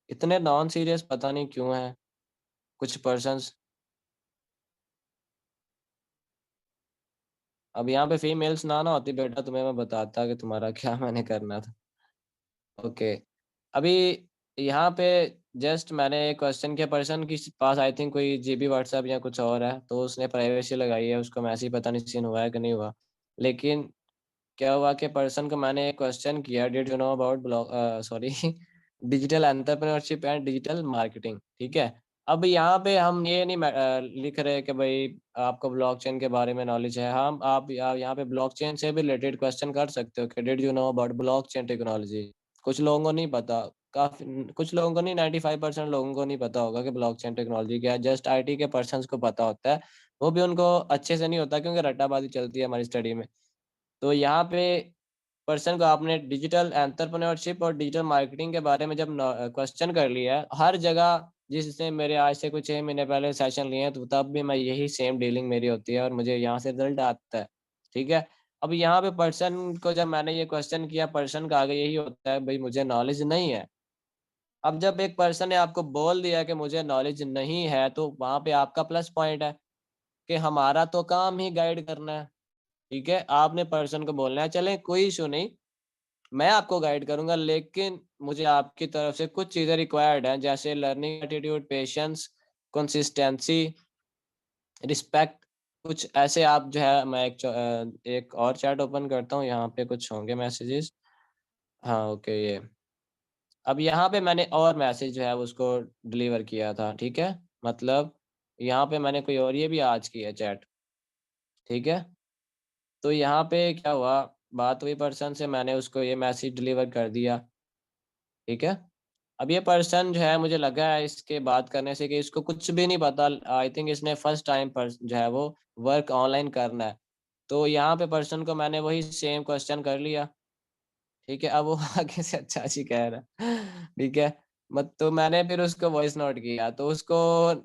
इतने नॉन सीरियस पता नहीं क्यों है कुछ पर्सन्स। अब यहाँ पे फीमेल्स ना होती बेटा तुम्हें मैं बताता कि तुम्हारा क्या मैंने करना था। ओके, अभी यहाँ पे जस्ट मैंने एक क्वेश्चन किया पर्सन के पास, आई थिंक कोई जीबी व्हाट्सएप या कुछ और है, तो उसने प्राइवेसी लगाई है, उसको मैसेज पता नहीं सीन हुआ है कि नहीं हुआ। लेकिन क्या हुआ कि पर्सन को मैंने एक क्वेश्चन किया, did you know about blog sorry digital entrepreneurship and digital marketing. ठीक है, अब यहाँ पे हम ये नहीं लिख रहे कि भाई आपको ब्लॉकचेन के बारे में नॉलेज है। हम आप यहाँ पे ब्लॉकचेन से भी रिलेटेड क्वेश्चन कर सकते हो कि did you know about blockchain technology. कुछ लोगों को नहीं पता, काफी कुछ लोगों को नहीं, 95% लोगों को नहीं पता होगा कि ब्लॉकचेन टेक्नोलॉजी क्या है। जस्ट आईटी के पर्सन्स को पता होता है, वो भी उनको अच्छे से नहीं होता क्योंकि रट्टाबाजी चलती है हमारी स्टडी में। तो यहाँ पे पर्सन को आपने डिजिटल एंटरप्रेन्योरशिप और डिजिटल मार्केटिंग के बारे में जब क्वेश्चन कर लिया है, हर जगह जिससे मेरे आज से कुछ 6 महीने पहले सेशन लिए हैं तो तब भी मैं यही सेम डीलिंग मेरी होती है और मुझे यहाँ से रिजल्ट आता है। ठीक है, अब यहाँ पे पर्सन को जब मैंने ये क्वेश्चन किया, पर्सन का आगे यही होता है भाई मुझे नॉलेज नहीं है। अब जब एक पर्सन ने आपको बोल दिया कि मुझे नॉलेज नहीं है, तो वहाँ पे आपका प्लस पॉइंट है कि हमारा तो काम ही गाइड करना है। ठीक है, आपने पर्सन को बोलना है चले कोई इशू नहीं, मैं आपको गाइड करूंगा, लेकिन मुझे आपकी तरफ से कुछ चीज़ें रिक्वायर्ड हैं, जैसे learning attitude, patience, consistency, respect. कुछ ऐसे आप जो है, मैं एक और चैट ओपन करता हूँ, यहाँ पे कुछ होंगे मैसेजेस। हाँ ओके, ये अब यहाँ पे मैंने और मैसेज जो है उसको डिलीवर किया था। ठीक है, मतलब यहाँ पे मैंने कोई और ये भी आज की है चैट। ठीक है, तो यहाँ पे क्या हुआ, बात हुई पर्सन से, मैंने उसको ये मैसेज डिलीवर कर दिया। ठीक है, अब ये पर्सन जो है मुझे लगा है इसके बात करने से कि इसको कुछ भी नहीं पता। आई थिंक इसने फर्स्ट टाइम पर जो है वो वर्क ऑनलाइन करना है। तो यहाँ पे पर्सन को मैंने वही सेम क्वेश्चन कर लिया। ठीक है, अब वो आगे से अच्छा जी कह रहा है। ठीक है, मत तो मैंने फिर उसको वॉइस नोट किया, तो उसको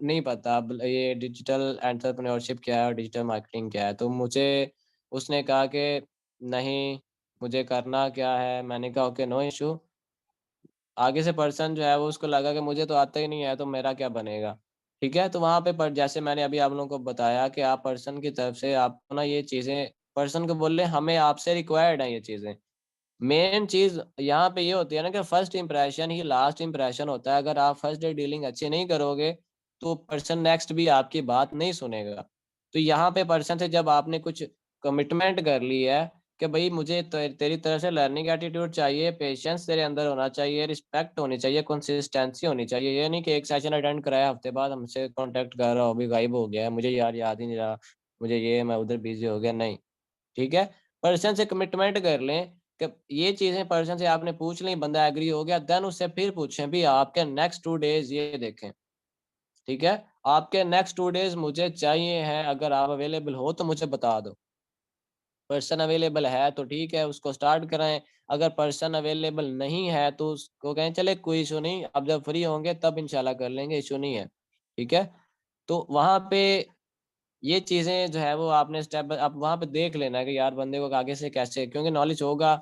नहीं पता ये डिजिटल एंटरप्रेन्योरशिप क्या है और डिजिटल मार्केटिंग क्या है। तो मुझे उसने कहा कि नहीं मुझे करना क्या है, मैंने कहा ओके नो इशू। आगे से पर्सन जो है वो उसको लगा कि मुझे तो आता ही नहीं है तो मेरा क्या बनेगा, ठीक है। तो वहाँ पे पर जैसे मैंने अभी आप लोगों को बताया कि आप पर्सन की तरफ से आपको ना ये चीज़ें पर्सन को बोल रहे हमें आपसे रिक्वायर्ड है ये चीज़ें। मेन चीज़ यहाँ पे ये होती है ना कि फर्स्ट इंप्रेशन ही लास्ट इंप्रेशन होता है। अगर आप फर्स्ट डे डीलिंग अच्छी नहीं करोगे तो पर्सन नेक्स्ट भी आपकी बात नहीं सुनेगा। तो यहाँ पे पर्सन से जब आपने कुछ कमिटमेंट कर ली है कि भाई मुझे तेरी तरफ से लर्निंग एटीट्यूड चाहिए, पेशेंस तेरे अंदर होना चाहिए, रिस्पेक्ट होनी चाहिए, कंसिस्टेंसी होनी चाहिए। ये नहीं कि एक सेशन अटेंड कराया हफ्ते बाद हमसे कॉन्टैक्ट कर रहा हो, अभी गायब हो गया है, मुझे यार याद ही नहीं रहा, मुझे ये मैं उधर बिजी हो गया, नहीं। ठीक है? पर्सन से कमिटमेंट कर लें कि ये चीज़ें पर्सन से आपने पूछ ली, बंदा एग्री हो गया, देन उससे फिर पूछें भी आपके नेक्स्ट 2 डेज़ ये देखें, ठीक है? आपके नेक्स्ट 2 डेज़ मुझे चाहिए हैं, अगर आप अवेलेबल हो तो मुझे बता दो। पर्सन अवेलेबल है तो ठीक है, उसको स्टार्ट कराएँ, अगर पर्सन अवेलेबल नहीं है तो उसको कहें चले कोई इश्यू नहीं, अब जब फ्री होंगे तब इंशाल्लाह कर लेंगे, इश्यू नहीं है, ठीक है? तो वहाँ पे ये चीज़ें जो है वो आपने स्टेप आप वहाँ पे देख लेना है कि यार बंदे को आगे से कैसे, क्योंकि नॉलेज होगा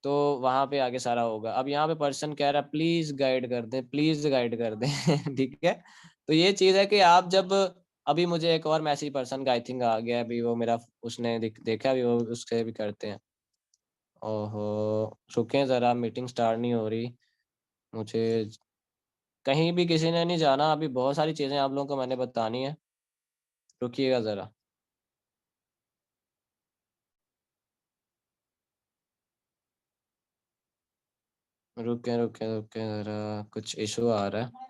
तो वहाँ पे आगे सारा होगा। अब यहाँ पे पर्सन कह रहा है प्लीज़ गाइड कर दें, प्लीज़ गाइड कर दें ठीक है? तो ये चीज़ है कि आप जब अभी मुझे एक और मैसेज पर्सन का आई थिंक आ गया है, अभी वो मेरा उसने देखा अभी वो उससे भी करते हैं। ओहो! रुकें ज़रा मीटिंग स्टार्ट नहीं हो रही। मुझे कहीं भी किसी ने नहीं जाना, अभी बहुत सारी चीज़ें आप लोगों को मैंने बतानी है। रुकिएगा ज़रा। रुकें ज़रा, कुछ इश्यू आ रहा है।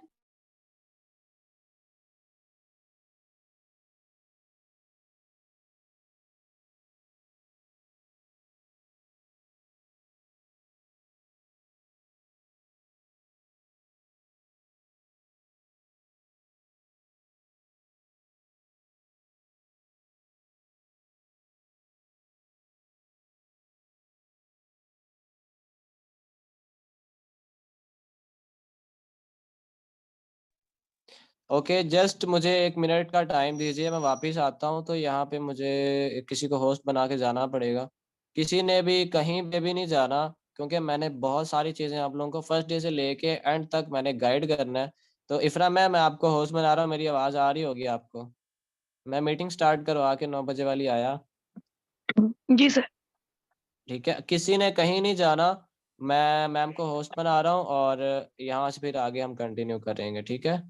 ओके, जस्ट मुझे 1 मिनट का टाइम दीजिए, मैं वापस आता हूँ। तो यहाँ पे मुझे किसी को होस्ट बना के जाना पड़ेगा। किसी ने भी कहीं पे भी नहीं जाना, क्योंकि मैंने बहुत सारी चीज़ें आप लोगों को फर्स्ट डे से लेके एंड तक मैंने गाइड करना है। तो इफ़रा मैम, मैं आपको होस्ट बना रहा हूँ, मेरी आवाज़ आ रही होगी आपको। मैं मीटिंग स्टार्ट करवा के 9 बजे वाली आया, जी सर। ठीक है? किसी ने कहीं नहीं जाना, मैं मैम को होस्ट बना रहा हूँ और यहाँ से फिर आगे हम कंटिन्यू करेंगे, ठीक है?